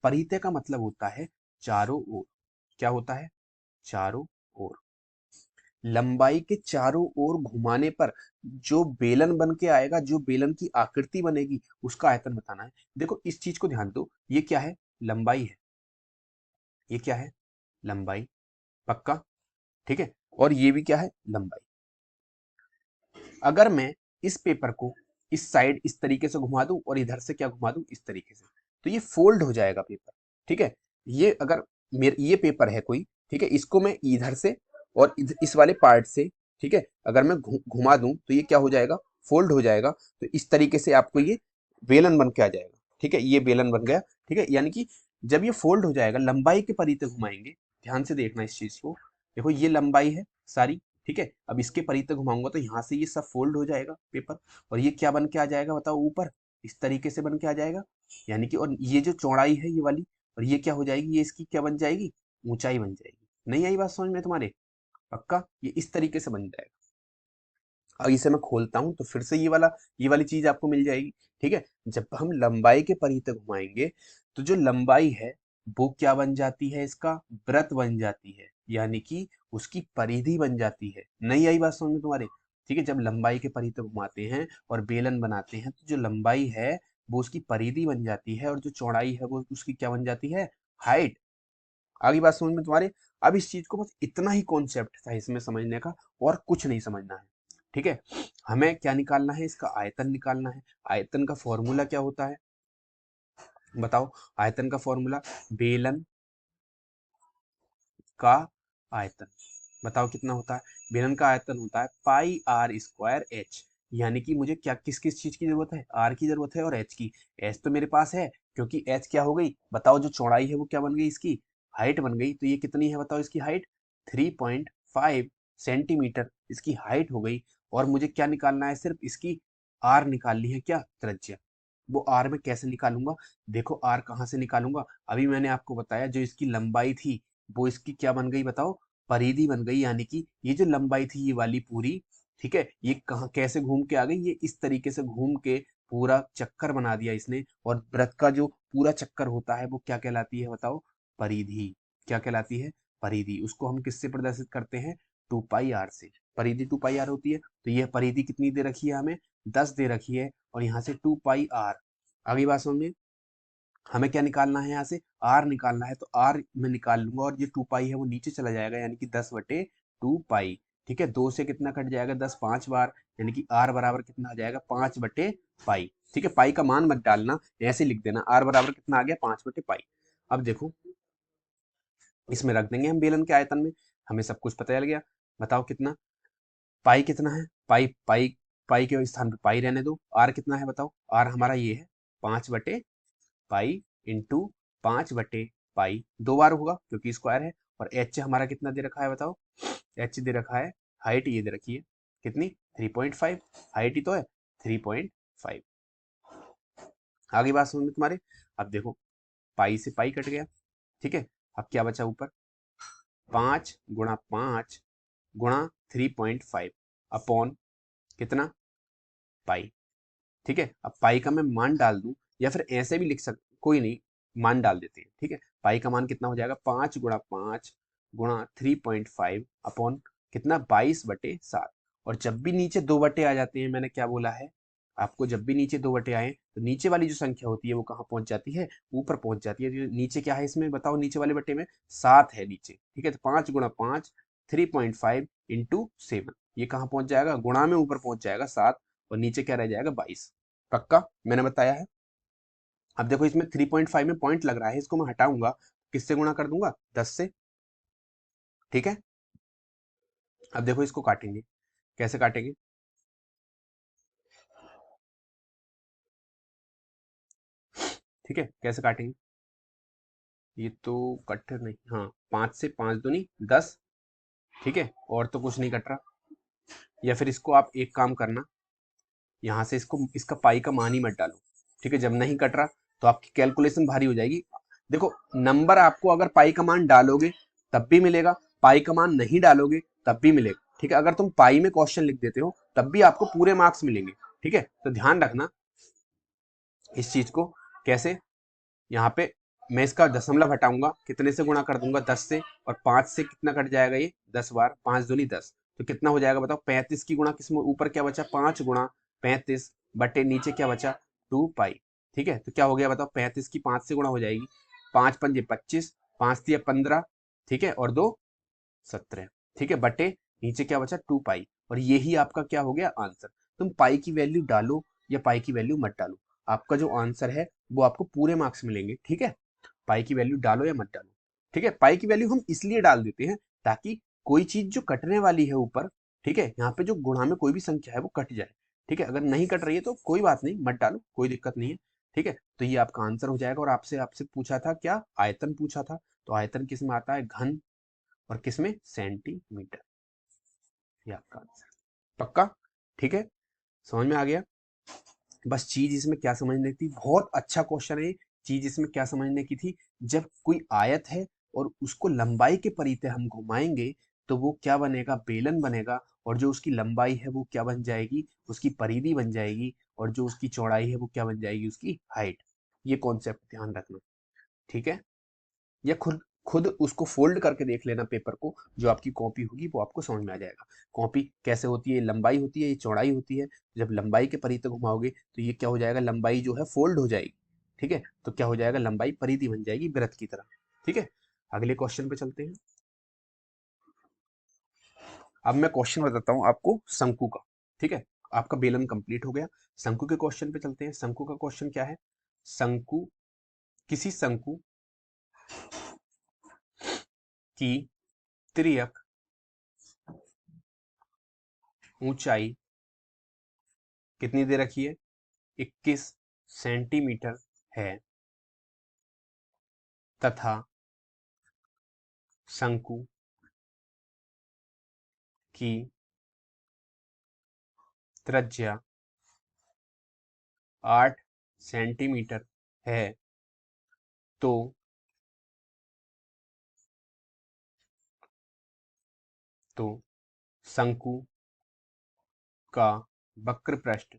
परिधि का मतलब होता है चारों ओर। क्या होता है, चारों ओर। लंबाई के चारों ओर घुमाने पर जो बेलन बन के आएगा, जो बेलन की आकृति बनेगी, उसका आयतन बताना है। देखो इस चीज को ध्यान दो, ये क्या है, लंबाई है, ये क्या है, लंबाई। पक्का, ठीक है। और ये भी क्या है, लंबाई। अगर मैं इस पेपर को इस साइड इस तरीके से घुमा दूं और इधर से क्या घुमा दूं, इस तरीके से, तो ये फोल्ड हो जाएगा पेपर, ठीक है। ये अगर मेरे ये पेपर है कोई, ठीक है, इसको मैं इधर से और इस वाले पार्ट से, ठीक है, अगर मैं घुमा दूं तो ये क्या हो जाएगा, फोल्ड हो जाएगा। तो इस तरीके से आपको ये बेलन बन के आ जाएगा, ठीक है। ये बेलन बन गया, ठीक है। यानी कि जब ये फोल्ड हो जाएगा, लंबाई के परिधि घुमाएंगे, ध्यान से देखना इस चीज को। देखो ये लंबाई है सारी, ठीक है। अब इसके परिधि घुमाऊंगा तो यहाँ से ये सब फोल्ड हो जाएगा पेपर, और ये क्या बन के आ जाएगा बताओ, ऊपर इस तरीके से बन के आ जाएगा। यानी कि और ये जो चौड़ाई है ये वाली, और ये क्या हो जाएगी, ये इसकी क्या बन जाएगी, ऊंचाई बन जाएगी। नहीं आई बात समझ में तुम्हारे, पक्का ये इस तरीके से बन जाएगा। अब इसे मैं खोलता हूं तो फिर से ये वाली चीज आपको मिल जाएगी, ठीक है। जब हम लंबाई के परिधि घुमाएंगे तो जो लंबाई है वो क्या बन जाती है, इसका वृत्त बन जाती है, यानी कि उसकी परिधि बन जाती है। नहीं आई बात समझ में तुम्हारे, ठीक है। जब लंबाई के परिधि घुमाते हैं और बेलन बनाते हैं तो जो लंबाई है वो उसकी परिधि बन जाती है, और जो चौड़ाई है वो उसकी क्या बन जाती है, हाइट। आगे बात समझ में तुम्हारे। अब इस चीज को बस इतना ही कॉन्सेप्ट था इसमें समझने का, और कुछ नहीं समझना है, ठीक है। हमें क्या निकालना है, इसका आयतन निकालना है। आयतन का फॉर्मूला क्या होता है बताओ, आयतन का फॉर्मूला, बेलन का आयतन, बताओ कितना होता है। बेलन का आयतन होता है पाई आर स्क्वायर एच। यानी कि मुझे क्या किस किस चीज की जरूरत है, आर की जरूरत है और एच की। एच तो मेरे पास है, क्योंकि एच क्या हो गई बताओ, जो चौड़ाई है वो क्या बन गई, इसकी हाइट बन गई। तो ये कितनी है बताओ, इसकी हाइट 3.5 सेंटीमीटर इसकी हाइट हो गई। और मुझे क्या निकालना है, सिर्फ इसकी आर निकालनी है, क्या, त्रिज्या। वो आर में कैसे निकालूंगा, देखो आर कहाँ से निकालूंगा, अभी मैंने आपको बताया जो इसकी लंबाई थी वो इसकी क्या बन गई बताओ, परिधि बन गई। यानी कि ये जो लंबाई थी ये वाली पूरी, ठीक है, ये कहाँ कैसे घूम के आ गई, ये इस तरीके से घूम के पूरा चक्कर बना दिया इसने। और वृत्त का जो पूरा चक्कर होता है वो क्या कहलाती है बताओ, परिधि। क्या कहलाती है, परिधि। उसको हम किससे प्रदर्शित करते हैं, 2 पाई आर से। परिधि 2 पाई आर होती है। तो यह परिधि कितनी दे रखी है हमें, 10 दे रखी है, और यहाँ से 2 पाई आर। अगली बात समझ में, हमें क्या निकालना है, यहाँ से आर निकालना है। तो आर में निकाल लूंगा, और ये 2 पाई है वो नीचे चला जाएगा, यानी कि 10/2 पाई, ठीक है। 2 से कितना कट जाएगा, 10 5 बार, यानी कि आर बराबर कितना आ जाएगा, 5/पाई, ठीक है। पाई का मान मत डालना, ऐसे लिख देना, आर बराबर कितना आ गया, 5/पाई। अब देखो इसमें रख देंगे हम बेलन के आयतन में, हमें सब कुछ पता चल गया। बताओ कितना, पाई कितना है, पाई पाई पाई के स्थान पे पाई रहने दो। आर कितना है बताओ, आर हमारा ये है 5/पाई इंटू 5/पाई, 2 बार होगा क्योंकि स्क्वायर है। और एच हमारा कितना दे रखा है बताओ, एच दे रखा है, हाइट ये दे रखी है कितनी, 3.5, हाइट ही तो है 3.5। आगे बात समझ में तुम्हारे। अब देखो पाई से पाई कट गया, ठीक है। अब क्या बचा ऊपर, 5 × 5 × 3.5 अपॉन कितना, पाई, ठीक है। अब पाई का मैं मान डाल दूं, या फिर ऐसे भी लिख सकते, कोई नहीं, मान डाल देते हैं, ठीक है। पाई का मान कितना हो जाएगा, 5 × 5 × 3.5 अपॉन कितना, 22/7। और जब भी नीचे 2 बटे आ जाते हैं, मैंने क्या बोला है आपको, जब भी नीचे 2 बटे आए तो नीचे वाली जो संख्या होती है वो कहाँ पहुंच जाती है, ऊपर पहुंच जाती है। जो नीचे क्या है इसमें बताओ, नीचे वाले बटे में 7 है नीचे, ठीक है। तो 5 × 5 3.5 इंटू 7, ये कहाँ पहुंच जाएगा, गुणा में ऊपर पहुंच जाएगा 7, और नीचे क्या रह जाएगा, 22। पक्का मैंने बताया है। अब देखो इसमें 3.5 में पॉइंट लग रहा है, इसको मैं हटाऊंगा, किससे गुणा कर दूंगा, 10 से, ठीक है। अब देखो इसको काटेंगे, कैसे काटेंगे? ठीक है, कैसे काटेंगे? ये तो कट नहीं, हाँ 5 से 5 दूनी 10। ठीक है, और तो कुछ नहीं कट रहा। या फिर इसको आप एक काम करना, यहाँ से इसको इसका पाई का मान ही मत डालो। ठीक है, जब नहीं कट रहा तो आपकी कैलकुलेशन भारी हो जाएगी। देखो, नंबर आपको अगर पाई का मान डालोगे तब भी मिलेगा, पाई का मान नहीं डालोगे तब भी मिलेगा। ठीक है, अगर तुम पाई में क्वेश्चन लिख देते हो तब भी आपको पूरे मार्क्स मिलेंगे। ठीक है, तो ध्यान रखना इस चीज को। कैसे? यहाँ पे मैं इसका दशमलव हटाऊंगा, कितने से गुणा कर दूंगा? 10 से। और 5 से कितना कट जाएगा? ये 10 बार, 5 दूनी 10। तो कितना हो जाएगा बताओ? 35 की गुणा किसमें? ऊपर क्या बचा? 5 गुणा 35 बटे नीचे क्या बचा? 2 पाई। ठीक है, तो क्या हो गया बताओ? 35 की 5 से गुणा हो जाएगी, 5 पंजे 25, 5 दिया 15। ठीक है, और 2 17। ठीक है, बटे नीचे क्या बचा? 2 पाई। और यही आपका क्या हो गया? आंसर। तुम पाई की वैल्यू डालो या पाई की वैल्यू मत डालो, आपका जो आंसर है वो आपको पूरे मार्क्स मिलेंगे। ठीक है, पाई की वैल्यू डालो या मत डालो। ठीक है, पाई की वैल्यू हम इसलिए डाल देते हैं ताकि कोई चीज जो कटने वाली है ऊपर, ठीक है, यहाँ पे जो गुणा में कोई भी संख्या है वो कट जाए। ठीक है, अगर नहीं कट रही है तो कोई बात नहीं, मत डालो, कोई दिक्कत नहीं है। ठीक है, तो ये आपका आंसर हो जाएगा। और आपसे आपसे पूछा था क्या? आयतन पूछा था। तो आयतन किस में आता है? घन। और किस में? सेंटीमीटर। ये आपका आंसर पक्का। ठीक है, समझ में आ गया? बस चीज इसमें क्या समझने की थी, बहुत अच्छा क्वेश्चन है। चीज इसमें क्या समझने की थी, जब कोई आयत है और उसको लंबाई के परिते हम घुमाएंगे तो वो क्या बनेगा? बेलन बनेगा। और जो उसकी लंबाई है वो क्या बन जाएगी? उसकी परिधि बन जाएगी। और जो उसकी चौड़ाई है वो क्या बन जाएगी? उसकी हाइट। ये कॉन्सेप्ट ध्यान रखना। ठीक है, या खुद खुद उसको फोल्ड करके देख लेना पेपर को, जो आपकी कॉपी होगी वो आपको समझ में आ जाएगा। कॉपी कैसे होती है? लंबाई होती है, ये चौड़ाई होती है। जब लंबाई के परिधि घुमाओगे तो ये क्या हो जाएगा? लंबाई जो है फोल्ड हो जाएगी। ठीक है, तो क्या हो जाएगा? लंबाई परिधि बन जाएगी वृत्त की तरह। ठीक है, अगले क्वेश्चन पे चलते हैं। अब मैं क्वेश्चन बताता हूँ आपको शंकु का। ठीक है, आपका बेलन कंप्लीट हो गया। शंकु के क्वेश्चन पे चलते हैं। शंकु का क्वेश्चन क्या है? शंकु, किसी शंकु की त्रियक ऊंचाई कितनी दे रखी है? 21 सेंटीमीटर है, तथा शंकु की त्रिज्या 8 सेंटीमीटर है, तो तो शंकु का वक्र पृष्ठ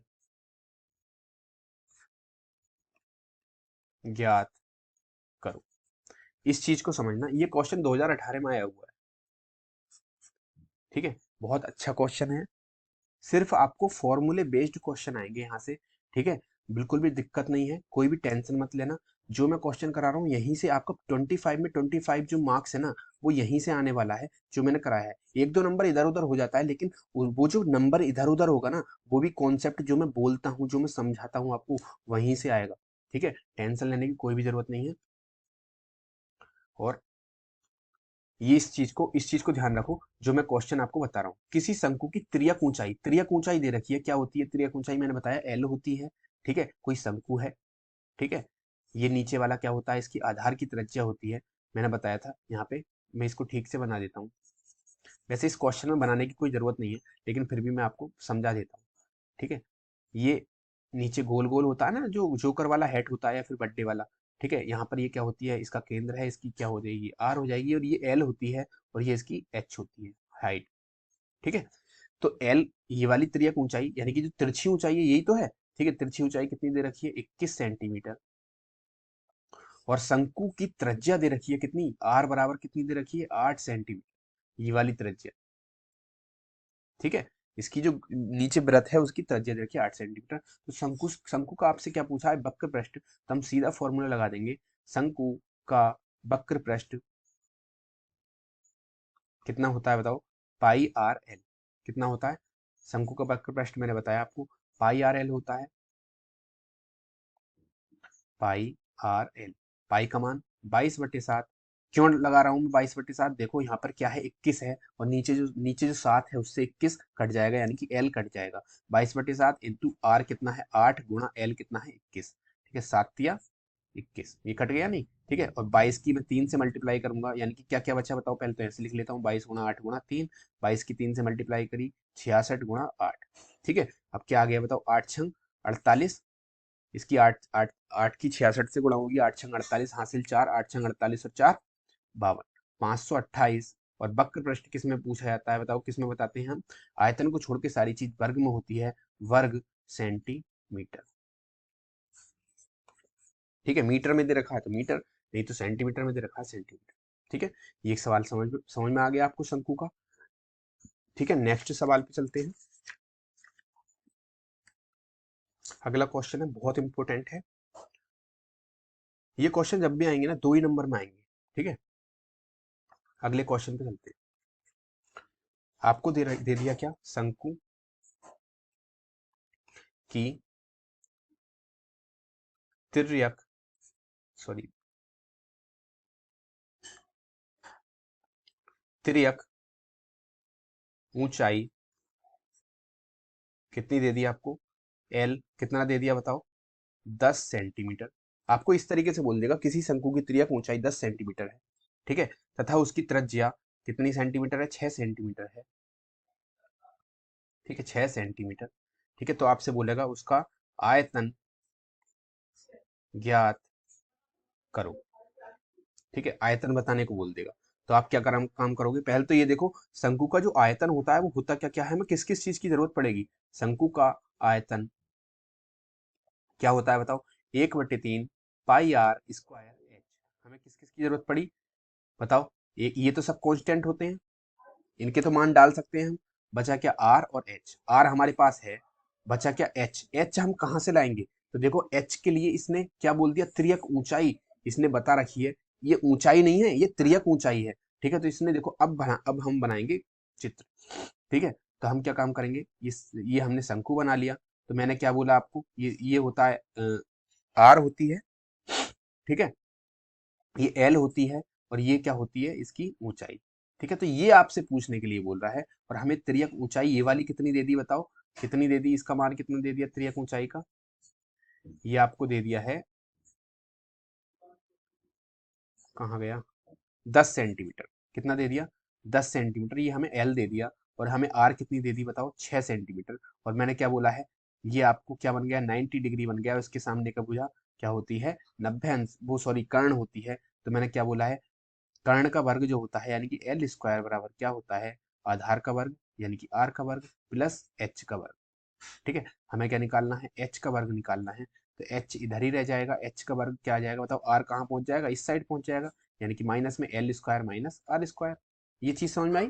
ज्ञात करो। इस चीज को समझना, ये क्वेश्चन 2018 में आया हुआ है। ठीक है, बहुत अच्छा क्वेश्चन है। सिर्फ आपको फॉर्मूले बेस्ड क्वेश्चन आएंगे यहाँ से। ठीक है, बिल्कुल भी दिक्कत नहीं है, कोई भी टेंशन मत लेना। जो मैं क्वेश्चन करा रहा हूँ यहीं से आपका 25 में 25 जो मार्क्स है ना, वो यहीं से आने वाला है जो मैंने कराया है। एक दो नंबर इधर उधर हो जाता है, लेकिन वो जो नंबर इधर उधर होगा ना, वो भी कॉन्सेप्ट जो मैं बोलता हूँ, जो मैं समझाता हूँ आपको, वहीं से आएगा। ठीक है, टेंशन लेने की कोई भी जरूरत नहीं है। और ये इस चीज को ध्यान रखो, जो मैं क्वेश्चन आपको बता रहा हूँ। किसी शंकु की त्रियक ऊंचाई दे रखी है। क्या होती है त्रियक ऊंचाई? मैंने बताया एल होती है। ठीक है, कोई शंकु है। ठीक है, ये नीचे वाला क्या होता है? इसकी आधार की त्रिज्या होती है। मैंने बताया था यहाँ पे। मैं इसको ठीक से बना देता हूँ। वैसे इस क्वेश्चन में बनाने की कोई जरूरत नहीं है, लेकिन फिर भी मैं आपको समझा देता हूँ। ठीक है, ये नीचे गोल गोल होता है ना, जो जोकर वाला हेड होता है या फिर बर्थडे वाला। ठीक है, यहाँ पर ये क्या होती है? इसका केंद्र है, इसकी क्या हो जाएगी? आर हो जाएगी। और ये एल होती है, और ये इसकी एच होती है, हाइट। ठीक है, तो एल ये वाली त्रियक ऊंचाई, यानी कि जो तिरछी ऊंचाई है यही तो है। ठीक है, तिरछी ऊंचाई कितनी दे रखी है? 21 सेंटीमीटर। और शंकु की त्रिज्या दे रखी है कितनी? आर बराबर कितनी दे रखी है? 8 सेंटीमीटर, ये वाली त्रिज्या। ठीक है, इसकी जो नीचे वृत्त है उसकी त्रिज्या दे रखी है 8 सेंटीमीटर। तो शंकु शंकु का आपसे क्या पूछा है? वक्र पृष्ठ। तो हम सीधा फॉर्मूला लगा देंगे। शंकु का वक्र पृष्ठ कितना होता है बताओ? पाई आर एल। कितना होता है? शंकु का वक्र पृष्ठ मैंने बताया आपको, पाई आर एल होता है। पाई आर एल, पाई का मान 22/7। क्यों लगा रहा हूँ मैं 22/7? देखो यहाँ पर क्या है, 21 है, और नीचे जो 7 है उससे 21 कट जाएगा, यानी कि एल कट जाएगा। 22/7 इंटू आर कितना है 8 गुणा एल कितना है 21। ठीक है, 7 या 21, ये कट गया नहीं। ठीक है, और 22 की मैं 3 से मल्टीप्लाई करूंगा, यानी कि क्या क्या बचा बताओ, पहले तो ऐसे लिख लेता हूँ, 22 गुणा 8 गुणा 3, 22 की 3 से मल्टीप्लाई करी 66 गुणा 8। ठीक है, अब क्या आ गया बताओ, 8 छंग 48, इसकी 8 की 66 से गुणा होगी, 8 छंग 48 हासिल 4, 8 छंग 48 और 4 52, 528। और वक्र प्रश्न किस में पूछा जाता है बताओ, किस में बताते हैं हम, आयतन को छोड़ के सारी चीज वर्ग में होती है, वर्ग सेंटीमीटर। ठीक है, मीटर में दे रखा है तो मीटर, नहीं तो सेंटीमीटर में दे रखा है सेंटीमीटर। ठीक है, ये एक सवाल समझ में आ गया आपको शंकु का। ठीक है, नेक्स्ट सवाल पे चलते हैं। अगला क्वेश्चन है, बहुत इंपॉर्टेंट है ये क्वेश्चन, जब भी आएंगे ना 2 ही नंबर में आएंगे। ठीक है, अगले क्वेश्चन पे चलते हैं। आपको दे दिया क्या, शंकु की तिर्यक, सॉरी, तिर्यक ऊंचाई कितनी दे दी आपको, एल कितना दे दिया बताओ, 10 सेंटीमीटर। आपको इस तरीके से बोल देगा, किसी शंकु की तिर्यक ऊंचाई 10 सेंटीमीटर है। ठीक है, तथा उसकी त्रिज्या कितनी सेंटीमीटर है, 6 सेंटीमीटर है। ठीक है, 6 सेंटीमीटर। ठीक है, तो आपसे बोलेगा उसका आयतन ज्ञात करो। ठीक है, आयतन बताने को बोल देगा। तो आप क्या काम करोगे, पहले तो ये देखो, शंकु का जो आयतन होता है वो होता क्या क्या है, हमें किस किस चीज की जरूरत पड़ेगी। शंकु का आयतन क्या होता है बताओ, 1/3 पाई आर स्क्वायर एच। हमें किस किस की जरूरत पड़ी बताओ, ये तो सब कांस्टेंट होते हैं, इनके तो मान डाल सकते हैं हम। बचा क्या, आर और एच, आर हमारे पास है, बचा क्या एच, एच हम कहाँ से लाएंगे, तो देखो एच के लिए इसने क्या बोल दिया, त्रियक ऊंचाई इसने बता रखी है, ये ऊंचाई नहीं है, ये त्रियक ऊंचाई है। ठीक है, तो इसने देखो अब हम बनाएंगे चित्र। ठीक है, तो हम क्या काम करेंगे, ये हमने शंकु बना लिया, तो मैंने क्या बोला आपको, ये होता है आर होती है। ठीक है, ये एल होती है, और ये क्या होती है, इसकी ऊंचाई। ठीक है, तो ये आपसे पूछने के लिए बोल रहा है, और हमें त्रियक ऊंचाई ये वाली कितनी दे दी बताओ, कितनी दे दी, इसका मान कितना दे दिया त्रियक ऊंचाई का, ये आपको दे दिया है, कहाँ गया, 10 सेंटीमीटर। कितना दे दिया, 10 सेंटीमीटर, ये हमें एल दे दिया, और हमें आर कितनी दे दी बताओ, 6 सेंटीमीटर। और मैंने क्या बोला है, ये आपको क्या बन गया, 90 डिग्री बन गया, उसके सामने का भुजा क्या होती है, 90 अंश, वो सॉरी कर्ण होती है। तो मैंने क्या बोला है, कर्ण का वर्ग जो होता है, यानी कि एल स्क्वायर बराबर क्या होता है, आधार का वर्ग यानी कि आर का वर्ग प्लस एच का वर्ग। ठीक है, हमें क्या निकालना है, एच का वर्ग निकालना है, तो एच इधर ही रह जाएगा, एच का वर्ग क्या आ जाएगा बताओ, आर कहाँ पहुंच जाएगा, इस साइड पहुंच जाएगा, यानी कि माइनस में L square minus R square. ये चीज समझ में आई।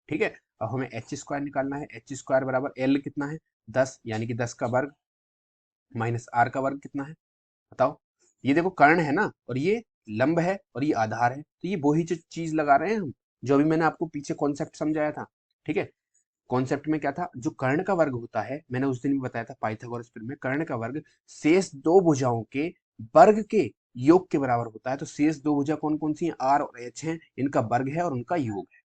ठीक है, अब हमें एच स्क्वायर निकालना है, एच स्क्वायर बराबर एल कितना है, 10, यानी कि 10 का वर्ग माइनस आर का वर्ग कितना है बताओ। ये देखो कर्ण है ना, और ये लंब है, और ये आधार है, तो ये वही जो चीज लगा रहे हैं हम, जो अभी मैंने आपको पीछे कॉन्सेप्ट समझाया था। ठीक है, कॉन्सेप्ट में क्या था, जो कर्ण का वर्ग होता है, मैंने उस दिन भी बताया था पाइथागोरस थ्योरम में, कर्ण का वर्ग शेष दो भुजाओं के वर्ग के योग के बराबर होता है। तो शेष दो भुजा कौन कौन सी हैं, आर और एच हैं, इनका वर्ग है और उनका योग है।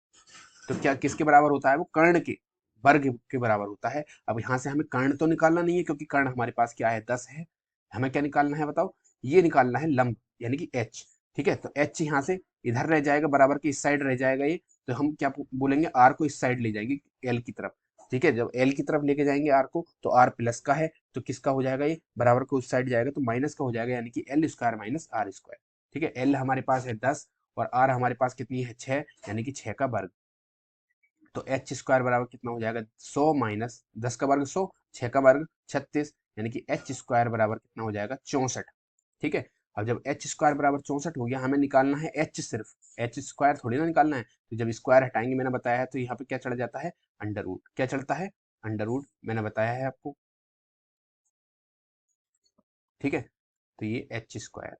तो क्या किसके बराबर होता है, वो कर्ण के वर्ग के बराबर होता है। अब यहाँ से हमें कर्ण तो निकालना नहीं है, क्योंकि कर्ण हमारे पास क्या है, 10 है। हमें क्या निकालना है बताओ, ये निकालना है लंब, यानी कि एच। ठीक है, तो एच यहाँ से इधर रह जाएगा, बराबर की इस साइड रह जाएगा ये, तो हम क्या बोलेंगे, आर को इस साइड ले जाएंगे, एल की तरफ। ठीक है, जब एल की तरफ लेके जाएंगे आर को, तो आर प्लस का है, तो किसका हो जाएगा, ये बराबर को उस साइड जाएगा तो माइनस का हो जाएगा, यानी कि L square minus R square. ठीक है, एल हमारे पास है 10, और आर हमारे पास कितनी है 6, यानी कि 6 का वर्ग। तो एच स्क्वायर बराबर कितना हो जाएगा, 100 माइनस 10 का वर्ग 100, 6 का वर्ग 36, यानी कि एच स्क्वायर बराबर कितना हो जाएगा, 64। ठीक है, अब जब एच स्क्वायर बराबर 64 हो गया, हमें निकालना है एच, सिर्फ एच स्क्वायर थोड़ी ना निकालना है, तो जब स्क्वायर हटाएंगे मैंने बताया है, तो यहाँ पे क्या चढ़ जाता है, अंडर रूट। क्या चढ़ता है, अंडर रूट, मैंने बताया है आपको। ठीक है, तो ये एच स्क्वायर,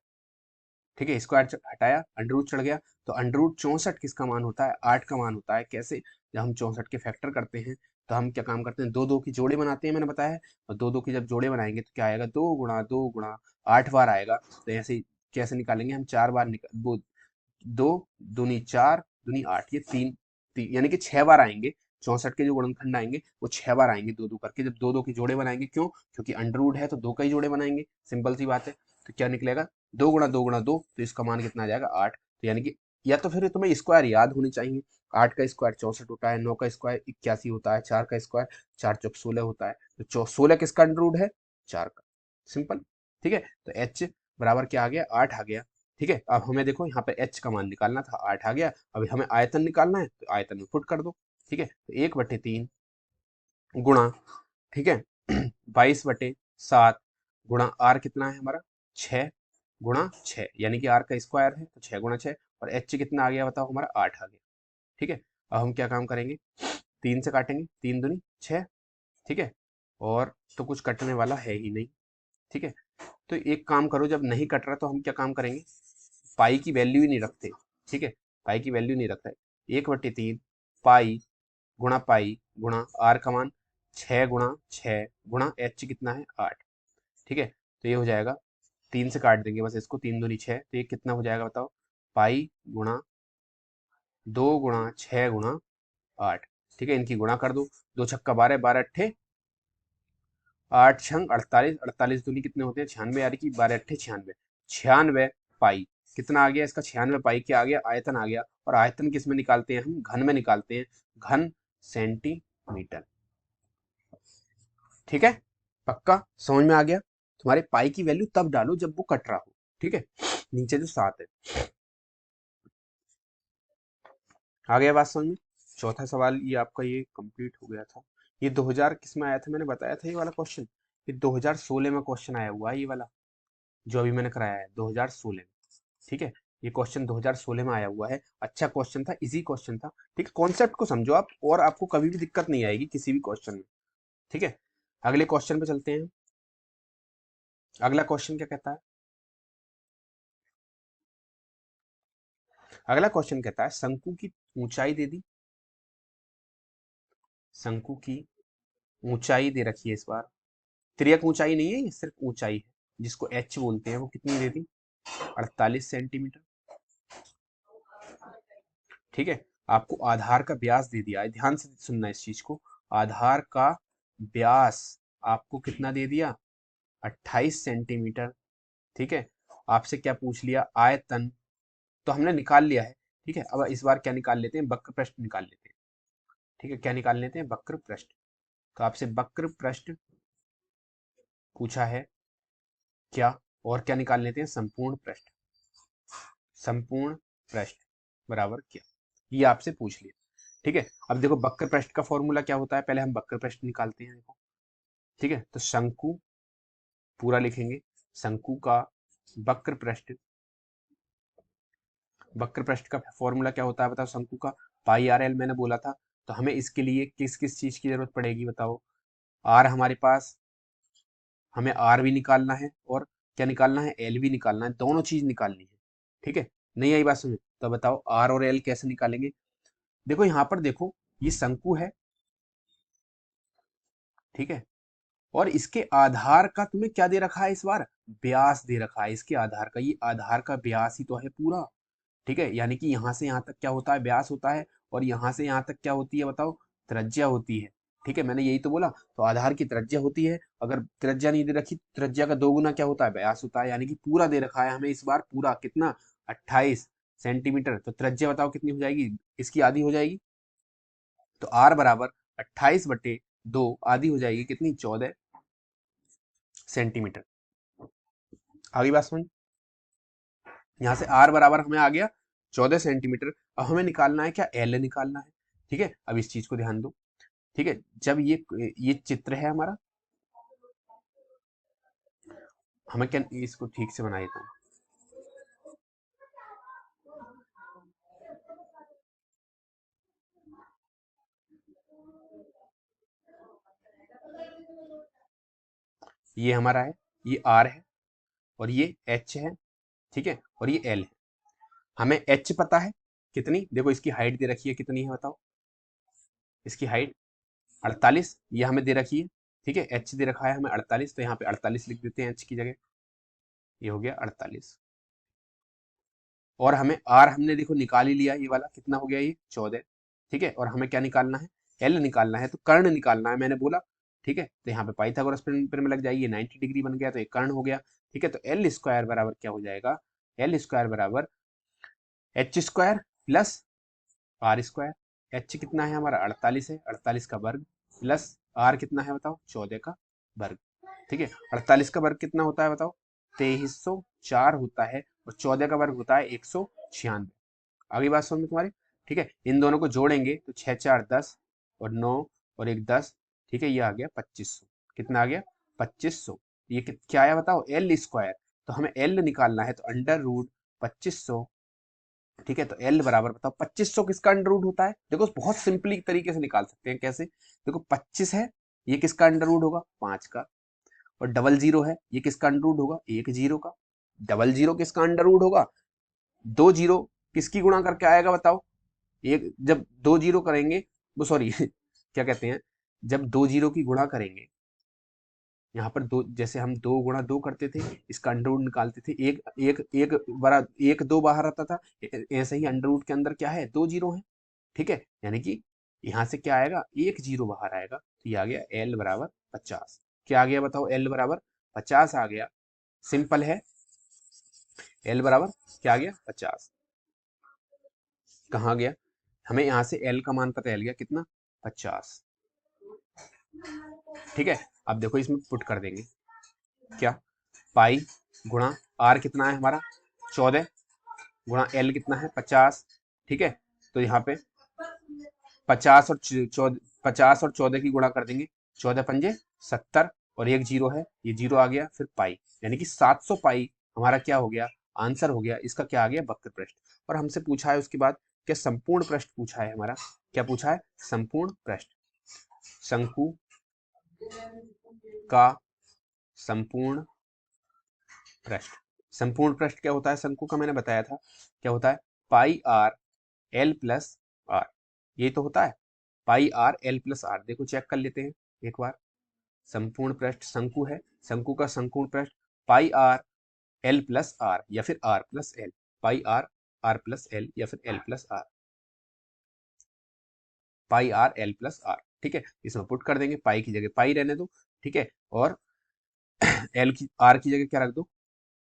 ठीक है, स्क्वायर हटाया, अंडर रूट चढ़ गया, तो अंडर रूट 64 किसका मान होता है, 8 का मान होता है। कैसे, जब हम 64 के फैक्टर करते हैं, तो हम क्या काम करते हैं, दो दो की जोड़े बनाते हैं, मैंने बताया है, और दो दो की जब जोड़े बनाएंगे तो क्या आएगा, 2 गुणा 2 गुणा 8 बार आएगा। तो ऐसे कैसे निकालेंगे हम, 4 बार 2 दूनी 4 दूनी 8, ये तीन यानी कि 6 बार आएंगे। 64 के जो गुणनखंड आएंगे वो 6 बार आएंगे, दो दो करके। जब दो दो के जोड़े बनाएंगे, क्यों? क्योंकि अंडर रूट है तो दो का ही जोड़े बनाएंगे, सिंपल सी बात है। तो क्या निकलेगा? 2 गुणा 2 गुणा 2, तो इसका मान कितना आ जाएगा? 8। तो यानी कि या तो फिर तुम्हें स्क्वायर याद होनी चाहिए। 8 का स्क्वायर 64 होता है, 9 का स्क्वायर 81 होता है, 4 का स्क्वायर 4 चौक 16 होता है। तो 16 किसका अंडर रूट है? 4 का। सिंपल। ठीक है, तो एच बराबर क्या आ गया? 8 आ गया। ठीक है, अब हमें देखो यहाँ पे एच का मान निकालना था, 8 आ गया। अभी हमें आयतन निकालना है, तो आयतन में पुट कर दो। ठीक है, तो 1/3 गुणा, ठीक है, 22/7 गुणा आर कितना है हमारा? 6 गुणा 6, यानी कि आर का स्क्वायर है तो 6 गुणा 6। और एच कितना आ गया बताओ? हमारा 8 आ गया। ठीक है, अब हम क्या काम करेंगे? 3 से काटेंगे, 3 दूनी 6। ठीक है, और तो कुछ कटने वाला है ही नहीं। ठीक है, तो एक काम करो, जब नहीं कट रहा तो हम क्या काम करेंगे? पाई की वैल्यू ही नहीं रखते। ठीक है, पाई की वैल्यू नहीं रखता है। 1/3 पाई गुणा पाई गुणा आर का मान 6 गुणा 6 गुणा एच कितना है? 8। ठीक है, तो ये हो जाएगा, 3 से काट देंगे बस इसको, 3 दूनी 6, तो ये कितना हो जाएगा बताओ? पाई गुणा 2 गुणा 6 गुणा 8। ठीक है, इनकी गुणा कर दो। 2 छक्का 12, 12 अट्ठे 8 छंग 48, 48 दूनी कितने होते हैं? 96, यानी कि 12 अट्ठे 96। 96 पाई कितना आ गया इसका? 96 पाई क्या आ गया? आयतन आ गया। और आयतन किस में निकालते हैं हम? घन में निकालते हैं, घन सेंटीमीटर। ठीक है, पक्का समझ में आ गया? तुम्हारे पाई की वैल्यू तब डालो जब वो कट रहा हो। ठीक है, नीचे जो 7 है। आ गया बात समझ में? चौथा सवाल ये आपका ये कंप्लीट हो गया था। ये 2000 किस में आया था? मैंने बताया था ये वाला क्वेश्चन, ये 2016 में क्वेश्चन आया हुआ है, ये वाला जो अभी मैंने कराया है 2016 में। ठीक है, ये क्वेश्चन 2016 में आया हुआ है। अच्छा क्वेश्चन था, इजी क्वेश्चन था। ठीक है, कॉन्सेप्ट को समझो आप और आपको कभी भी दिक्कत नहीं आएगी किसी भी क्वेश्चन में। ठीक है, अगले क्वेश्चन पे चलते हैं। अगला क्वेश्चन क्या कहता है? अगला क्वेश्चन कहता है शंकु की ऊंचाई दे दी। शंकु की ऊंचाई दे रखी है इस बार। तिर्यक ऊंचाई नहीं है, ये सिर्फ ऊंचाई है, जिसको एच बोलते हैं। वो कितनी दे दी? 48 सेंटीमीटर। ठीक है, आपको आधार का व्यास दे दिया है, ध्यान से सुनना इस चीज को। आधार का व्यास आपको कितना दे दिया? 28 सेंटीमीटर। ठीक है, आपसे क्या पूछ लिया? आयतन तो हमने निकाल लिया है। ठीक है, अब इस बार क्या निकाल लेते हैं? वक्र पृष्ठ निकाल लेते हैं। ठीक है, क्या निकाल लेते हैं? वक्र पृष्ठ। तो आपसे वक्र पृष्ठ पूछा है क्या, और क्या निकाल लेते हैं? संपूर्ण पृष्ठ। संपूर्ण पृष्ठ बराबर क्या, ये आपसे पूछ लिया। ठीक है, अब देखो वक्र पृष्ठ का फॉर्मूला क्या होता है, पहले हम वक्र पृष्ठ निकालते हैं। देखो, ठीक है, तो शंकु पूरा लिखेंगे। शंकु का वक्र पृष्ठ, वक्र पृष्ठ का फॉर्मूला क्या होता है बताओ? शंकु का पाई आर एल मैंने बोला था। तो हमें इसके लिए किस किस चीज की जरूरत पड़ेगी बताओ? आर हमारे पास, हमें आर भी निकालना है और क्या निकालना है? एल भी निकालना है, दोनों चीज निकालनी है। ठीक है, नहीं आई बात समझ? तो बताओ आर और एल कैसे निकालेंगे? देखो यहाँ पर देखो, ये शंकु है। ठीक है, और इसके आधार का तुम्हें क्या दे रखा है इस बार? व्यास दे रखा है इसके आधार का। ये आधार का व्यास ही तो है पूरा। ठीक है, यानी कि यहाँ से यहाँ तक क्या होता है? व्यास होता है। और यहाँ से यहाँ तक क्या होती है बताओ? त्रिज्या होती है। ठीक है, मैंने यही तो बोला। तो आधार की त्रिज्या होती है, अगर त्रिज्या नहीं दे रखी, त्रिज्या का 2 गुना क्या होता है? व्यास होता है। यानी कि पूरा दे रखा है हमें इस बार, पूरा कितना? 28 सेंटीमीटर। तो त्रिज्या बताओ कितनी हो जाएगी? इसकी आधी हो जाएगी। तो आर बराबर 28/2, आधी हो जाएगी कितनी? 14 सेंटीमीटर। आगे बात समझ? यहाँ से आर बराबर हमें आ गया 14 सेंटीमीटर। अब हमें निकालना है क्या? एल निकालना है। ठीक है, अब इस चीज को ध्यान दो। ठीक है, जब ये चित्र है हमारा, हमें क्या, इसको ठीक से बना देता हूँ। ये हमारा है, ये आर है, और ये एच है। ठीक है, और ये एल है। हमें एच पता है कितनी, देखो इसकी हाइट दे रखी है, कितनी है बताओ? इसकी हाइट 48, ये हमें दे रखी है। ठीक है, एच दे रखा है हमें 48, तो यहाँ पे 48 लिख देते हैं एच की जगह। ये हो गया 48। और हमें आर हमने देखो निकाल ही लिया, ये वाला कितना हो गया, ये 14। ठीक है, और हमें क्या निकालना है, एल निकालना है, तो कर्ण निकालना है मैंने बोला। ठीक है, तो यहाँ पे पाइथागोरस प्रिंसिपल में लग जाइए, 90 डिग्री बन गया तो ये कर्ण हो गया। ठीक है, तो एल स्क्वायर बराबर क्या हो जाएगा, एल स्क्वायर बराबर H square plus R square. H कितना है हमारा 48 है, 48 का वर्ग प्लस आर कितना है बताओ, 14 का वर्ग। ठीक है, 48 का वर्ग कितना होता है बताओ, 2304 होता है, और 14 का वर्ग होता है 196। आगे बात समझ में तुम्हारी। ठीक है, इन दोनों को जोड़ेंगे तो 6 4 10 और 9 और एक 10। ठीक है, ये आ गया 2500। कितना आ गया, 2500। ये क्या आया बताओ, एल स्क्वायर। तो हमें एल निकालना है, तो अंडर रूट 2500। ठीक है, तो एल बराबर बताओ 2500 किसका अंडर रूट होता है, देखो बहुत सिंपली तरीके से निकाल सकते हैं। कैसे, देखो 25 है, ये किसका अंडर रूट होगा, 5 का। और डबल जीरो है, ये किसका अंडर रूट होगा, एक जीरो का। डबल जीरो किसका अंडर रूट होगा, दो जीरो किसकी गुणा करके आएगा बताओ, एक जब दो जीरो करेंगे, वो सॉरी क्या कहते हैं, जब दो जीरो की गुणा करेंगे, यहाँ पर दो, जैसे हम दो गुणा दो करते थे, इसका अंडर रूट निकालते थे, एक एक एक बड़ा एक दो बाहर आता था, ऐसे ही अंडर रूट के अंदर क्या है, दो जीरो है। ठीक है, यानी कि यहाँ से क्या आएगा, एक जीरो बाहर आएगा, तो ये आ गया एल बराबर 50। क्या आ गया बताओ, एल बराबर 50 आ गया। सिंपल है, एल बराबर क्या आ गया, 50। कहाँ गया, हमें यहाँ से एल का मान पता चल गया कितना, 50। ठीक है, अब देखो इसमें पुट कर देंगे, क्या, पाई गुणा आर कितना है हमारा 14 गुणा एल कितना है 50। ठीक है, तो यहाँ पे 50 और 14, 50 और 14 की गुणा कर देंगे, 14 पंजे 70, और एक जीरो है, ये जीरो आ गया, फिर पाई, यानी कि 700 पाई हमारा क्या हो गया, आंसर हो गया। इसका क्या आ गया, वक्र पृष्ठ। और हमसे पूछा है उसके बाद क्या, संपूर्ण पृष्ठ पूछा है हमारा, क्या पूछा है, संपूर्ण पृष्ठ, शंकु का संपूर्ण पृष्ठ। संपूर्ण पृष्ठ क्या होता है, शंकु का मैंने बताया था, क्या होता है, पाई आर एल प्लस आर, ये तो होता है, पाई आर एल प्लस आर। देखो चेक कर लेते हैं एक बार, संपूर्ण पृष्ठ शंकु है, शंकु का संपूर्ण पृष्ठ pi R L plus R या फिर R plus L, pi R R plus L या फिर L plus R, pi R L plus R. ठीक है, इसमें पुट कर देंगे, पाई की जगह पाई रहने दो। ठीक है, और एल की आर की जगह क्या रख दो,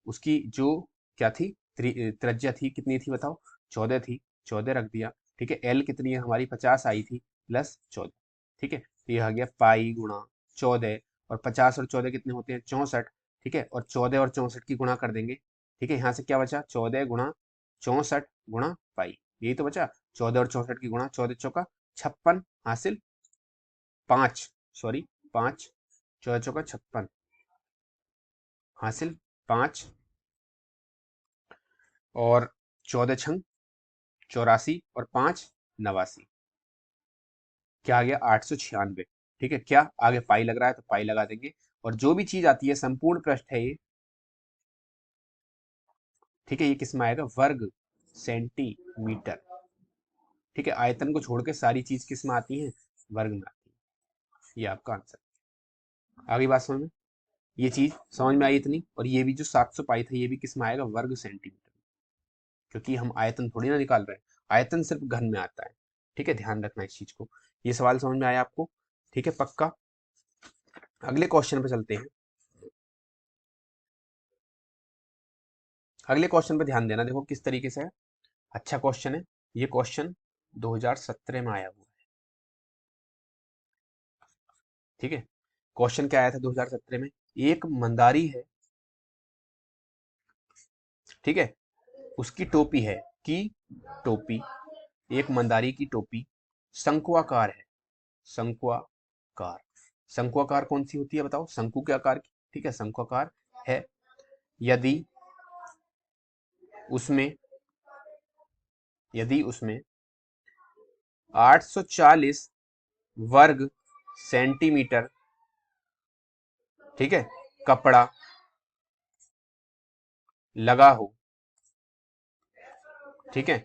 उसकी जो क्या थी, त्रिज्या थी, कितनी थी बताओ, 14 थी, 14 रख दिया। ठीक है, एल कितनी है हमारी, 50 आई थी, प्लस 14। ठीक है, तो ये आ गया पाई गुणा 14, और 50 और 14 कितने होते हैं, 64। ठीक है, और 14 और 64 की गुणा कर देंगे। ठीक है, यहाँ से क्या बचा, 14 गुणा 64 गुणा पाई, यही तो बचा। 14 और 64 की गुणा, 14 चौका 56 हासिल, 5 सॉरी 5, 14 चौका 56 हासिल 5, और 14 छंग 84, और 5 89, क्या आ गया, 896। ठीक है, क्या आगे पाई लग रहा है तो पाई लगा देंगे, और जो भी चीज आती है संपूर्ण पृष्ठ है ये। ठीक है, ये किस में आएगा, वर्ग सेंटीमीटर। ठीक है, आयतन को छोड़ के सारी चीज किस में आती है, वर्ग में आती है। ये आपका आंसर। आगे बात समझ में, ये चीज समझ में आई इतनी, और ये भी जो 700 पाई था ये भी किस में आएगा, वर्ग सेंटीमीटर, क्योंकि हम आयतन थोड़ी ना निकाल रहे हैं, आयतन सिर्फ घन में आता है। ठीक है, ध्यान रखना इस चीज को। ये सवाल समझ में आया आपको, ठीक है पक्का। अगले क्वेश्चन पे चलते हैं। अगले क्वेश्चन पे ध्यान देना, देखो किस तरीके से है, अच्छा क्वेश्चन है। ये क्वेश्चन 2017 में आया हुआ है। ठीक है, क्वेश्चन क्या आया था 2017 में, एक मंदारी है, ठीक है, उसकी टोपी है, की टोपी, एक मंदारी की टोपी शंक्वाकार है, शंक्वाकार। शंक्वाकार कौन सी होती है बताओ, शंकु के आकार की। ठीक है, शंक्वाकार है, यदि उसमें, यदि उसमें 840 वर्ग सेंटीमीटर, ठीक है, कपड़ा लगा हो, ठीक है,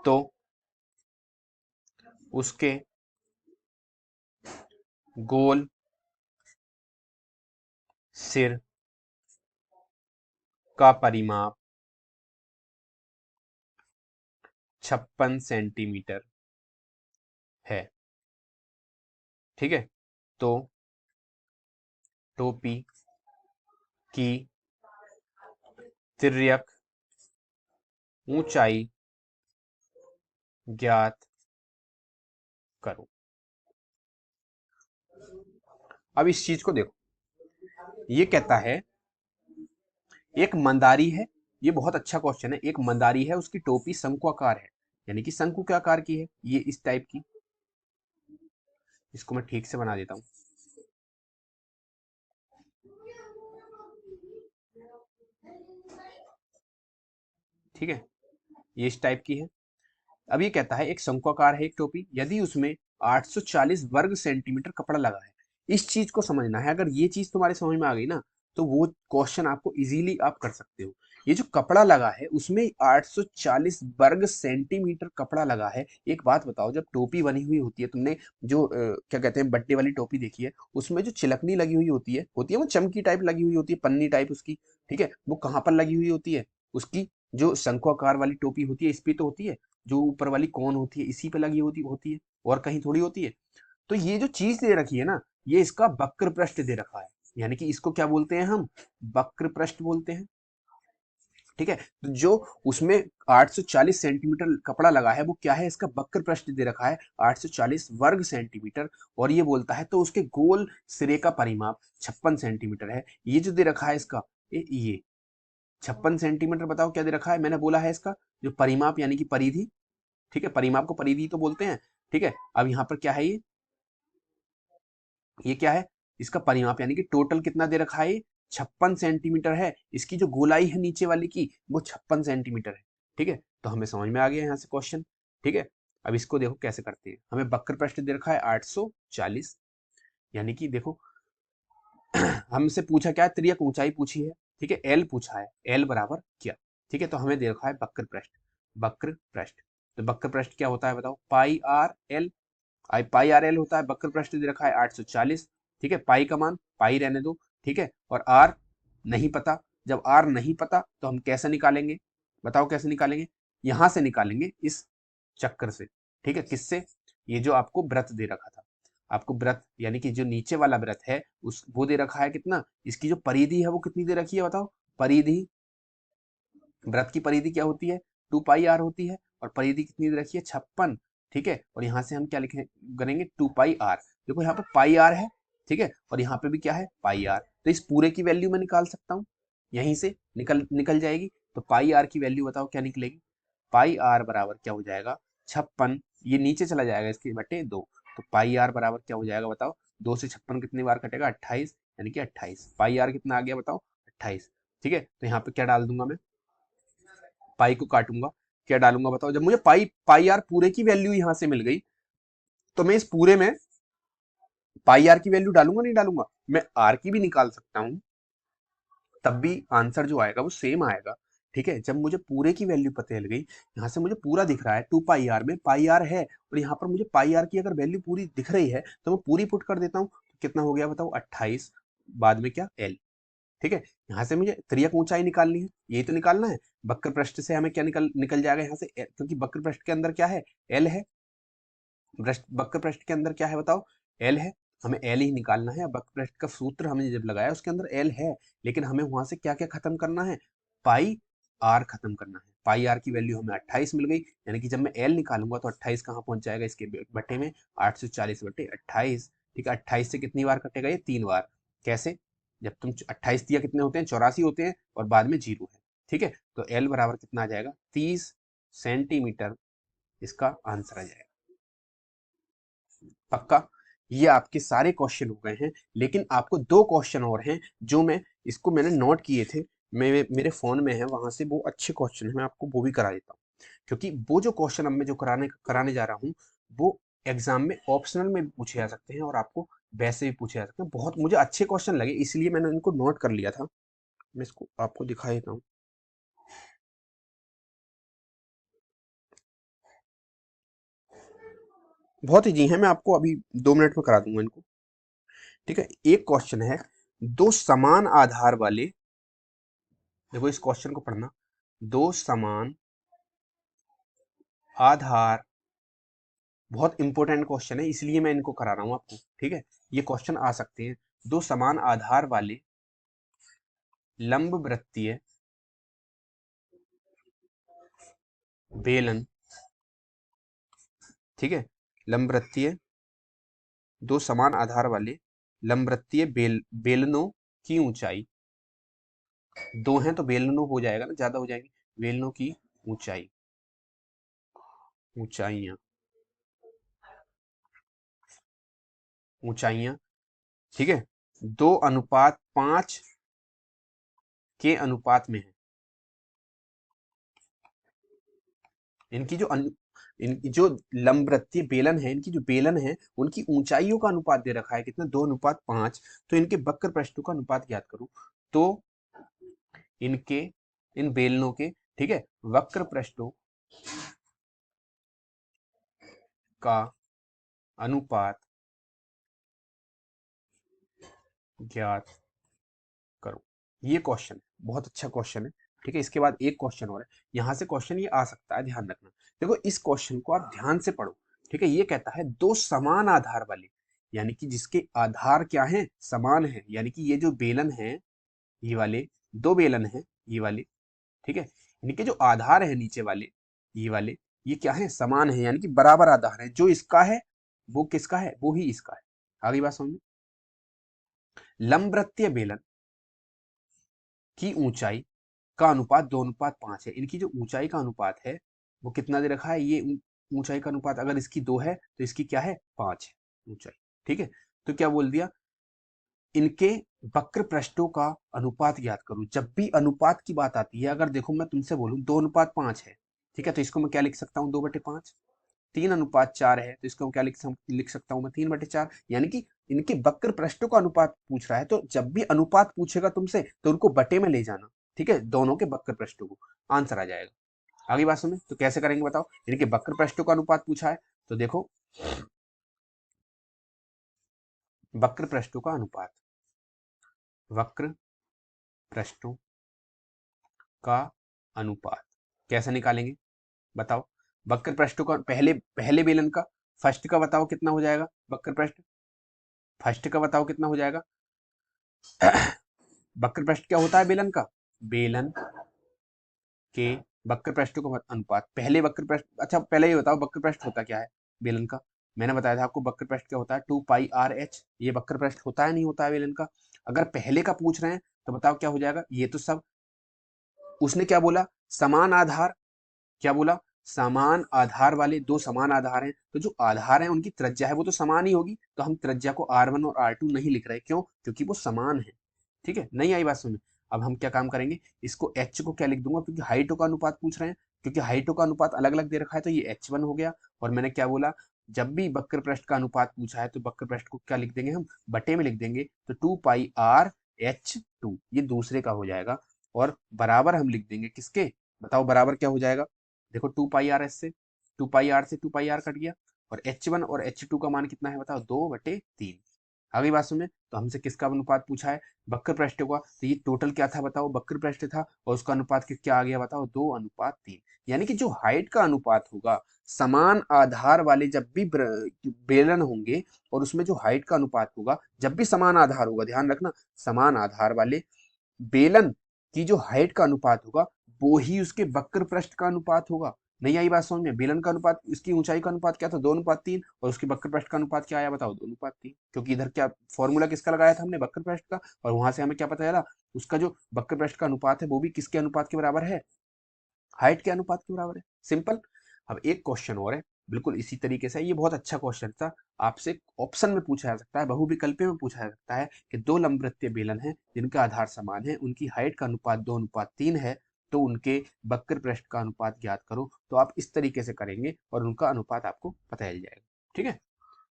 तो उसके गोल सिर का परिमाप 56 सेंटीमीटर है। ठीक है, तो टोपी की तिर्यक ऊंचाई ज्ञात करो। अब इस चीज को देखो, ये कहता है एक मंदारी है, ये बहुत अच्छा क्वेश्चन है। एक मंदारी है, उसकी टोपी शंक्वाकार है, यानी कि शंकु के आकार की है, ये इस टाइप की। इसको मैं ठीक से बना देता हूं। ठीक है, ये इस टाइप की है। अब ये कहता है एक शंक्वाकार है एक टोपी, यदि उसमें 840 वर्ग सेंटीमीटर कपड़ा लगा है। इस चीज को समझना है। अगर ये चीज तुम्हारे समझ में आ गई ना, तो वो क्वेश्चन आपको इजीली आप कर सकते हो। ये जो कपड़ा लगा है उसमें 840 वर्ग सेंटीमीटर कपड़ा लगा है। एक बात बताओ, जब टोपी बनी हुई होती है, तुमने जो क्या कहते हैं बट्टे वाली टोपी देखी है, उसमें जो चिलकनी लगी हुई होती है वो चमकी टाइप लगी हुई होती है, पन्नी टाइप उसकी। ठीक है, वो कहाँ पर लगी हुई होती है? उसकी जो शंक्वाकार वाली टोपी होती है इस पे तो होती है, जो ऊपर वाली कौन होती है इसी पे लगी होती है, और कहीं थोड़ी होती है। तो ये जो चीज दे रखी है ना, ये इसका वक्र पृष्ठ दे रखा है, यानी कि इसको क्या बोलते हैं हम? वक्र पृष्ठ बोलते हैं। ठीक है, तो जो उसमें 840 सेंटीमीटर कपड़ा लगा है वो क्या है? इसका वक्र पृष्ठ दे रखा है 840 वर्ग सेंटीमीटर। और ये बोलता है तो उसके गोल सिरे का परिमाप 56 सेंटीमीटर है। ये जो दे रखा है इसका, ये 56 सेंटीमीटर, बताओ क्या दे रखा है? मैंने बोला है इसका जो परिमाप यानी कि परिधि। ठीक है, परिमाप को परिधि तो बोलते हैं। ठीक है, अब यहाँ पर क्या है? ये क्या है? इसका परिमाप यानी कि टोटल कितना दे रखा है? 56 सेंटीमीटर है। इसकी जो गोलाई है नीचे वाली की, वो 56 सेंटीमीटर है। ठीक है, तो हमें समझ में आ गया यहाँ से क्वेश्चन। ठीक है, अब इसको देखो कैसे करते हैं। हमें वक्र पृष्ठ दे रखा है 840, यानी कि देखो हमसे पूछा क्या है? तिर्यक ऊंचाई पूछी है। ठीक है, एल पूछा है, एल बराबर क्या? ठीक है, तो हमें दे रखा है वक्र पृष्ठ। वक्र पृष्ठ, तो वक्र पृष्ठ क्या होता है बताओ? पाई आर एल। आई पाई आर एल होता है, वक्र पृष्ठ दे रखा है 840। ठीक है, पाई का मान पाई रहने दो। ठीक है, और आर नहीं पता। जब आर नहीं पता तो हम कैसे निकालेंगे? बताओ कैसे निकालेंगे? यहां से निकालेंगे, इस चक्कर से। ठीक है, किससे? ये जो आपको व्रत दे रखा था, आपको व्रत यानी कि जो नीचे वाला व्रत है उस वो दे रखा है कितना? इसकी जो परिधि है वो कितनी दे रखी है बताओ? परिधि, व्रत की परिधि क्या होती है? 2 पाई आर होती है, और परिधि कितनी दे रखी है? 56। ठीक है, और यहाँ से हम क्या लिखे करेंगे? 2 पाई आर। देखो यहाँ पर पाई आर है, ठीक है, और यहाँ पे भी क्या है? पाई आर। तो इस पूरे की वैल्यू मैं निकाल सकता हूँ, यहीं से निकल निकल जाएगी। तो पाई आर की वैल्यू बताओ क्या निकलेगी? पाई आर बराबर क्या हो जाएगा? 56, ये नीचे चला जाएगा इसके बटे 2। तो पाई आर बराबर क्या हो जाएगा बताओ? 2 से 56 कितनी बार कटेगा? 28, यानी कि 28। पाई आर कितना आ गया बताओ? 28। ठीक है, तो यहाँ पे क्या डाल दूंगा मैं? पाई को काटूंगा, क्या डालूंगा बताओ? जब मुझे पाई पाई आर पूरे की वैल्यू यहां से मिल गई, तो मैं इस पूरे में पाई आर की वैल्यू डालूंगा नहीं डालूंगा? मैं आर की भी निकाल सकता हूं, तब भी आंसर जो आएगा वो सेम आएगा। ठीक है, जब मुझे पूरे की वैल्यू पता चल गई, यहाँ से मुझे पूरा दिख रहा है 2 पाई आर में पाई आर है, और यहाँ पर मुझे पाई आर की अगर वैल्यू पूरी दिख रही है तो मैं पूरी पुट कर देता हूँ। तो कितना हो गया बताओ? 28, बाद में क्या? एल। ठीक है, यहाँ से मुझे त्रियक ऊंचाई निकालनी है, यही तो निकालना है। वक्र पृष्ठ से हमें क्या निकल निकल जाएगा यहाँ से? क्योंकि वक्र पृष्ठ के अंदर क्या है? एल है। वक्र पृष्ठ के अंदर क्या है बताओ? एल है। हमें एल ही निकालना है। वक्र पृष्ठ का सूत्र हमने जब लगाया उसके अंदर एल है, लेकिन हमें वहां से क्या क्या खत्म करना है? पाई आर खत्म करना है। पाई आर की वैल्यू हमें 28 मिल गई, यानी कि जब मैं एल निकालूंगा तो 28 कहाँ पहुंच जाएगा इसके बटे में? 840 बटे 28। ठीक है, 28 से कितनी बार कटेगा? ये 3 बार। कैसे? जब तुम 28 दिया कितने होते हैं? 84 होते हैं, और बाद में जीरो है। ठीक है, तो एल बराबर कितना आ जाएगा? 30 सेंटीमीटर इसका आंसर आ जाएगा। पक्का? ये आपके सारे क्वेश्चन हो गए हैं, लेकिन आपको 2 क्वेश्चन और हैं जो मैंने नोट किए थे, मेरे फोन में है, वहां से वो अच्छे क्वेश्चन है, मैं आपको वो भी करा देता हूँ। क्योंकि वो जो क्वेश्चन अब मैं जो कराने कराने जा रहा हूँ, वो एग्जाम में ऑप्शनल में भी पूछे जा सकते हैं, और आपको वैसे भी पूछे जा सकते हैं। बहुत मुझे अच्छे क्वेश्चन लगे, इसलिए मैंने इनको नोट कर लिया था। मैं इसको आपको दिखा देता हूँ। बहुत ईजी है, मैं आपको अभी 2 मिनट में करा दूंगा इनको। ठीक है, एक क्वेश्चन है, दो समान आधार वाले, देखो इस क्वेश्चन को पढ़ना, दो समान आधार, बहुत इंपॉर्टेंट क्वेश्चन है इसलिए मैं इनको करा रहा हूं आपको, ठीक है। ये क्वेश्चन आ सकते हैं। दो समान आधार वाले लंब वृत्तीय बेलन, ठीक है, लंब वृत्तीय, दो समान आधार वाले लंब वृत्तीय बेलनों की ऊंचाई, दो हैं तो बेलनों हो जाएगा ना, ज्यादा हो जाएंगे। बेलनों की ऊंचाई, ऊंचाइयां, ऊंचाइयां, ठीक है, 2:5 के अनुपात में है। इनकी जो इनकी जो लंबवृत्तीय बेलन है, इनकी जो बेलन है उनकी ऊंचाइयों का अनुपात दे रखा है कितना, 2:5। तो इनके वक्र पृष्ठों का अनुपात ज्ञात करूं। तो इनके, इन बेलनों के, ठीक है, वक्र पृष्ठों का अनुपात ज्ञात करो। ये क्वेश्चन बहुत अच्छा क्वेश्चन है, ठीक है। इसके बाद एक क्वेश्चन और है, यहां से क्वेश्चन ये आ सकता है, ध्यान रखना। देखो इस क्वेश्चन को आप ध्यान से पढ़ो, ठीक है। ये कहता है दो समान आधार वाले, यानी कि जिसके आधार क्या है, समान है, यानी कि ये जो बेलन है, ये वाले दो बेलन है, ये वाले, ठीक है, इनके जो आधार है नीचे वाले, ये वाले, ये क्या है, समान है, यानी कि बराबर आधार है। जो इसका है वो किसका है, वो ही इसका है। आगे बात समझ में। लंबवृत्तीय बेलन की ऊंचाई का अनुपात 2:5 है। इनकी जो ऊंचाई का अनुपात है वो कितना दे रखा है, ये ऊंचाई का अनुपात अगर इसकी 2 है तो इसकी क्या है, 5 है ऊंचाई, ठीक है। तो क्या बोल दिया, इनके वक्र पृष्ठों का अनुपात ज्ञात करूं। जब भी अनुपात की बात आती है, अगर देखो मैं तुमसे बोलूं 2:5 है, ठीक है, तो इसको मैं क्या लिख सकता हूँ, 2/5। 3:4 है तो इसको मैं क्या लिख सकता हूँ मैं, 3/4। यानी कि इनके वक्र पृष्ठों का अनुपात पूछ रहा है, तो जब भी अनुपात पूछेगा तुमसे तो उनको बटे में ले जाना, ठीक है, दोनों के वक्र पृष्ठों को, आंसर आ जाएगा। आगे बात सुनो, तो कैसे करेंगे बताओ। इनके वक्र पृष्ठों का अनुपात पूछा है, तो देखो वक्र पृष्ठों का अनुपात, वक्र पृष्ठों का अनुपात कैसे निकालेंगे बताओ। वक्र पृष्ठों का पहले पहले बेलन का फर्स्ट का बताओ कितना हो जाएगा, वक्र पृष्ठ फर्स्ट का बताओ कितना हो जाएगा। वक्र पृष्ठ क्या होता है बेलन का, बेलन के वक्र पृष्ठों का अनुपात, पहले वक्र पृष्ठ, अच्छा पहले ये बताओ वक्र पृष्ठ होता क्या है बेलन का। मैंने बताया था आपको वक्र पृष्ठ क्या होता है, 2πr/h, ये वक्र पृष्ठ होता है नहीं होता है बेलन का। अगर पहले का पूछ रहे हैं तो बताओ क्या हो जाएगा, ये तो सब, उसने क्या बोला, समान आधार, क्या बोला, समान आधार वाले दो समान आधार हैं, तो जो आधार है उनकी त्रिज्या है वो तो समान ही होगी, तो हम त्रिज्या को r1 और r2 नहीं लिख रहे, क्यों, क्योंकि वो समान है, ठीक है। नहीं आई बात समझ। अब हम क्या काम करेंगे, इसको h को क्या लिख दूंगा, क्योंकि हाइटों का अनुपात पूछ रहे हैं, क्योंकि हाइटों का अनुपात अलग अलग दे रखा है, तो ये h1 हो गया। और मैंने क्या बोला, जब भी वक्र पृष्ठ का अनुपात पूछा है तो वक्र पृष्ठ को क्या लिख देंगे, हम बटे में लिख देंगे, तो 2πr/h2 ये दूसरे का हो जाएगा। और बराबर हम लिख देंगे किसके, बताओ बराबर क्या हो जाएगा। देखो 2πr से 2πr से 2πr कट गया, और h1 और h2 का मान कितना है बताओ, 2/3। अगली बात सुने, तो हमसे किसका अनुपात पूछा है, वक्र पृष्ठ का, तो ये टोटल क्या था बताओ, वक्र पृष्ठ था, और उसका अनुपात क्या आ गया बताओ, 2:3। यानी कि जो हाइट का अनुपात होगा, समान आधार वाले जब भी बेलन होंगे और उसमें जो हाइट का अनुपात होगा, जब भी समान आधार होगा, ध्यान रखना, समान आधार वाले बेलन की जो हाइट का अनुपात होगा वो ही उसके वक्र पृष्ठ का अनुपात होगा। नहीं आई बात समझ में, बेलन का अनुपात, इसकी ऊंचाई का अनुपात क्या था, 2:3, और उसके वक्र पृष्ठ का अनुपात क्या आया बताओ, 2:3, क्योंकि इधर क्या फॉर्मूला किसका लगाया था हमने, वक्र पृष्ठ का, और वहां से हमें क्या पता चला, उसका जो वक्र पृष्ठ का अनुपात है वो भी किसके अनुपात के बराबर है, हाइट के अनुपात के बराबर है, सिंपल। अब एक क्वेश्चन और है बिल्कुल इसी तरीके से, ये बहुत अच्छा क्वेश्चन था, आपसे ऑप्शन में पूछा जा सकता है, बहुविकल्पी में पूछा जा सकता है कि दो लंबवृत्तीय बेलन हैं जिनका आधार समान है, उनकी हाइट का अनुपात 2:3 है, तो उनके वक्र पृष्ठ का अनुपात ज्ञात करो। तो आप इस तरीके से करेंगे और उनका अनुपात आपको पता चल जाएगा, ठीक है।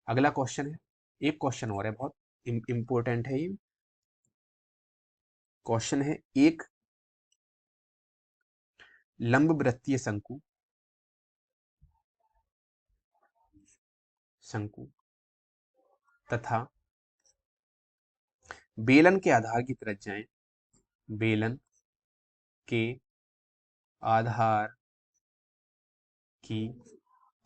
अगला क्वेश्चन है, एक क्वेश्चन और है, बहुत इंपॉर्टेंट है ये क्वेश्चन है। एक लंबवृत्तीय शंकु, शंकु तथा बेलन के आधार की त्रिज्याएं, बेलन के आधार की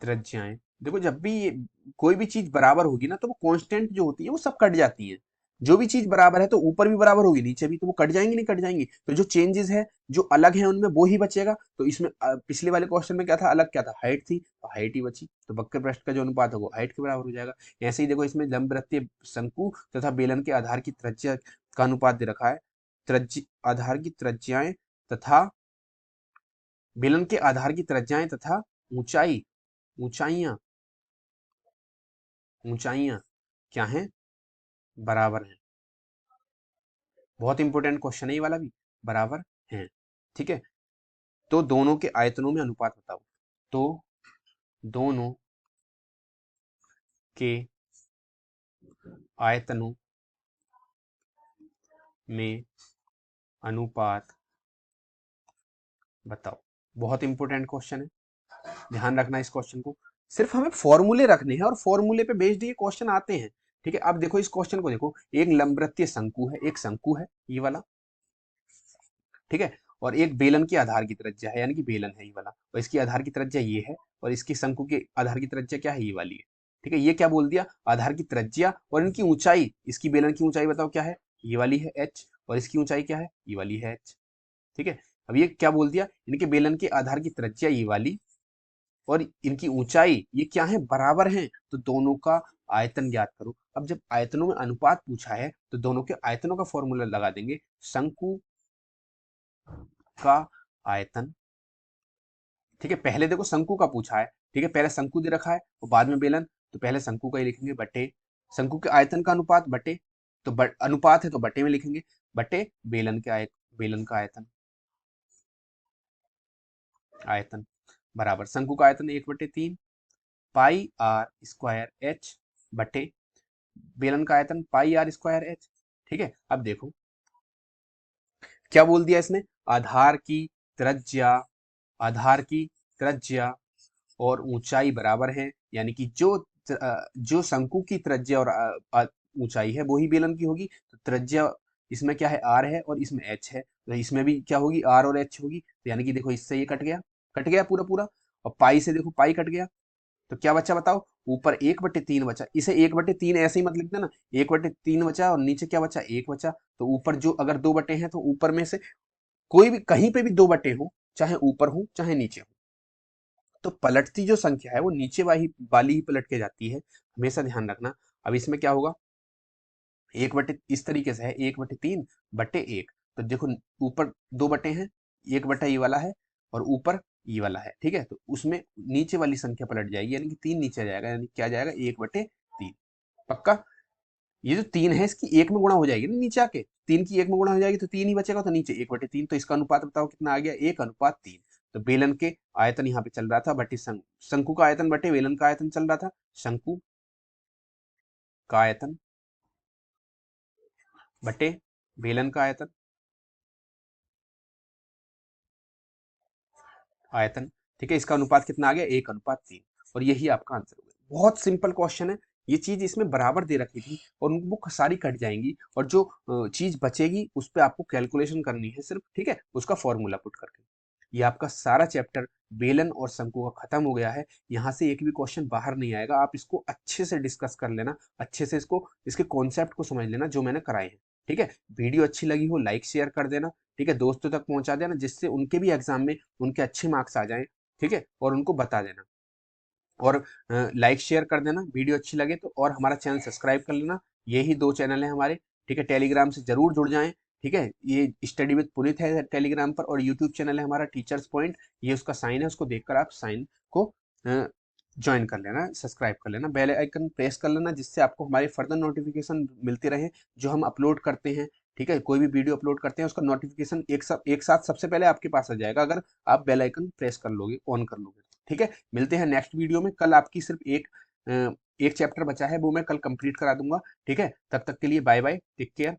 त्रिज्याएं, देखो जब भी कोई भी चीज बराबर होगी ना तो वो कांस्टेंट जो होती है वो सब कट जाती है। जो भी चीज बराबर है तो ऊपर भी बराबर होगी नीचे भी, तो वो कट जाएंगी नहीं कट जाएंगी, तो जो चेंजेस है जो अलग है उनमें वो ही बचेगा। तो इसमें पिछले वाले क्वेश्चन में क्या था, अलग क्या था, हाइट थी, तो हाइट ही बची, तो वक्र पृष्ठ का जो अनुपात है वो हाइट के बराबर हो जाएगा। ऐसे ही देखो इसमें लंबवृत्तीय शंकु तथा बेलन के आधार की त्रिज्या का अनुपात दे रखा है। त्रिज्या आधार की त्रिज्याएं तथा बेलन के आधार की त्रिज्याएं तथा ऊंचाई ऊंचाइयां ऊंचाइयां क्या हैं, बराबर हैं। बहुत इंपॉर्टेंट क्वेश्चन है ये वाला भी, बराबर हैं। ठीक है, तो दोनों के आयतनों में अनुपात बताओ। तो दोनों के आयतनों में अनुपात बताओ। बहुत इंपॉर्टेंट क्वेश्चन है, ध्यान रखना इस क्वेश्चन को। सिर्फ हमें फॉर्मूले रखने हैं और फॉर्मूले पे बेस्ड ये क्वेश्चन आते हैं। ठीक है, अब देखो इस क्वेश्चन को देखो, एक लंबवृत्तीय शंकु है, एक शंकु है ये वाला, ठीक है, और एक बेलन की आधार की त्रिज्या है, यानी कि बेलन है ये वाला, और इसकी आधार की त्रिज्या ये है, और इसकी शंकु की आधार की त्रिज्या क्या है, ये वाली है। ठीक है, ये क्या बोल दिया, आधार की त्रिज्या और इनकी ऊंचाई, इसकी बेलन की ऊंचाई बताओ क्या है, ये वाली है h, और इसकी ऊंचाई क्या है, ये वाली है h। ठीक है, अब ये क्या बोल दिया, इनके बेलन के आधार की त्रिज्या ये वाली और इनकी ऊंचाई ये क्या है, बराबर हैं, तो दोनों का आयतन ज्ञात करो। अब जब आयतनों में अनुपात पूछा है तो दोनों के आयतनों का फॉर्मूला लगा देंगे, शंकु का आयतन। ठीक है, पहले देखो शंकु का पूछा है, ठीक है, पहले शंकु दे रखा है और बाद में बेलन, तो पहले शंकु का ही लिखेंगे बटे शंकु के आयतन का अनुपात बटे, तो अनुपात है तो बटे में लिखेंगे, बटे बेलन के बेलन का आयतन, आयतन बराबर शंकु का आयतन 1/3 पाई आर स्क्वायर एच बटे बेलन का आयतन पाई आर स्क्वायर एच। ठीक है, अब देखो क्या बोल दिया इसने, आधार की त्रिज्या, आधार की त्रिज्या और ऊंचाई बराबर है, यानी कि जो शंकु की त्रिज्या और ऊंचाई है वो ही बेलन की होगी। तो त्रिज्या इसमें क्या है, आर है और इसमें एच है, तो इसमें भी क्या होगी, आर और एच होगी, तो यानी कि देखो इससे ये कट गया पूरा पूरा, और पाई से देखो पाई कट गया, तो क्या बचा बताओ, ऊपर 1/3 बचा, इसे 1/3 ऐसे ही मत लिख देना, 1/3 बचा और नीचे क्या बचा, एक बचा, तो ऊपर जो अगर दो बटे हैं तो ऊपर में से कोई भी कहीं पे भी दो बटे हो, चाहे ऊपर हो चाहे नीचे हो, तो पलटती जो संख्या है वो नीचे वाली ही पलट के जाती है, हमेशा ध्यान रखना। अब इसमें क्या होगा, एक बटे इस तरीके से है, 1/3/1, तो देखो ऊपर दो बटे हैं, एक बटा ये वाला है और ऊपर ये वाला है, ठीक है, तो उसमें नीचे वाली संख्या पलट जाएगी, यानी कि 3 नीचे आ जाएगा, यानी क्या जाएगा, 1/3। पक्का, ये जो 3 है इसकी एक में गुणा हो जाएगी ना नीचे आके, 3 की एक में गुणा हो जाएगी तो 3 ही बचेगा, तो नीचे 1/3, तो इसका अनुपात बताओ कितना आ गया, 1:3। तो बेलन के आयतन यहाँ पे चल रहा था बटे शंकु का आयतन बटे बेलन का आयतन चल रहा था, शंकु का आयतन बटे बेलन का आयतन, आयतन, ठीक है, इसका अनुपात कितना आ गया, 1:3, और यही आपका आंसर हो गया। बहुत सिंपल क्वेश्चन है, ये चीज इसमें बराबर दे रखी थी और वो सारी कट जाएंगी, और जो चीज बचेगी उस पर आपको कैलकुलेशन करनी है सिर्फ, ठीक है, उसका फॉर्मूला पुट करके। ये आपका सारा चैप्टर बेलन और शंकु का खत्म हो गया है, यहाँ से एक भी क्वेश्चन बाहर नहीं आएगा, आप इसको अच्छे से डिस्कस कर लेना, अच्छे से इसको इसके कॉन्सेप्ट को समझ लेना जो मैंने कराए हैं। ठीक है, वीडियो अच्छी लगी हो लाइक शेयर कर देना, ठीक है, दोस्तों तक पहुंचा देना, जिससे उनके भी एग्जाम में उनके अच्छे मार्क्स आ जाएं, ठीक है, और उनको बता देना, और लाइक शेयर कर देना वीडियो अच्छी लगे तो, और हमारा चैनल सब्सक्राइब कर लेना। यही दो चैनल हैं हमारे, ठीक है, टेलीग्राम से जरूर जुड़ जाएं, ठीक है, ये स्टडी विद पुनीत है टेलीग्राम पर, और यूट्यूब चैनल है हमारा टीचर्स पॉइंट, ये उसका साइन है, उसको देखकर आप साइन को ज्वाइन कर लेना, सब्सक्राइब कर लेना, बेल आइकन प्रेस कर लेना, जिससे आपको हमारे फर्दर नोटिफिकेशन मिलते रहे जो हम अपलोड करते हैं। ठीक है, कोई भी वीडियो अपलोड करते हैं उसका नोटिफिकेशन एक साथ सबसे पहले आपके पास आ जाएगा, अगर आप बेल आइकन प्रेस कर लोगे, ऑन कर लोगे। ठीक है, मिलते हैं नेक्स्ट वीडियो में, कल आपकी सिर्फ एक चैप्टर बचा है, वो मैं कल कंप्लीट करा दूंगा। ठीक है, तब तक के लिए बाय बाय, टेक केयर।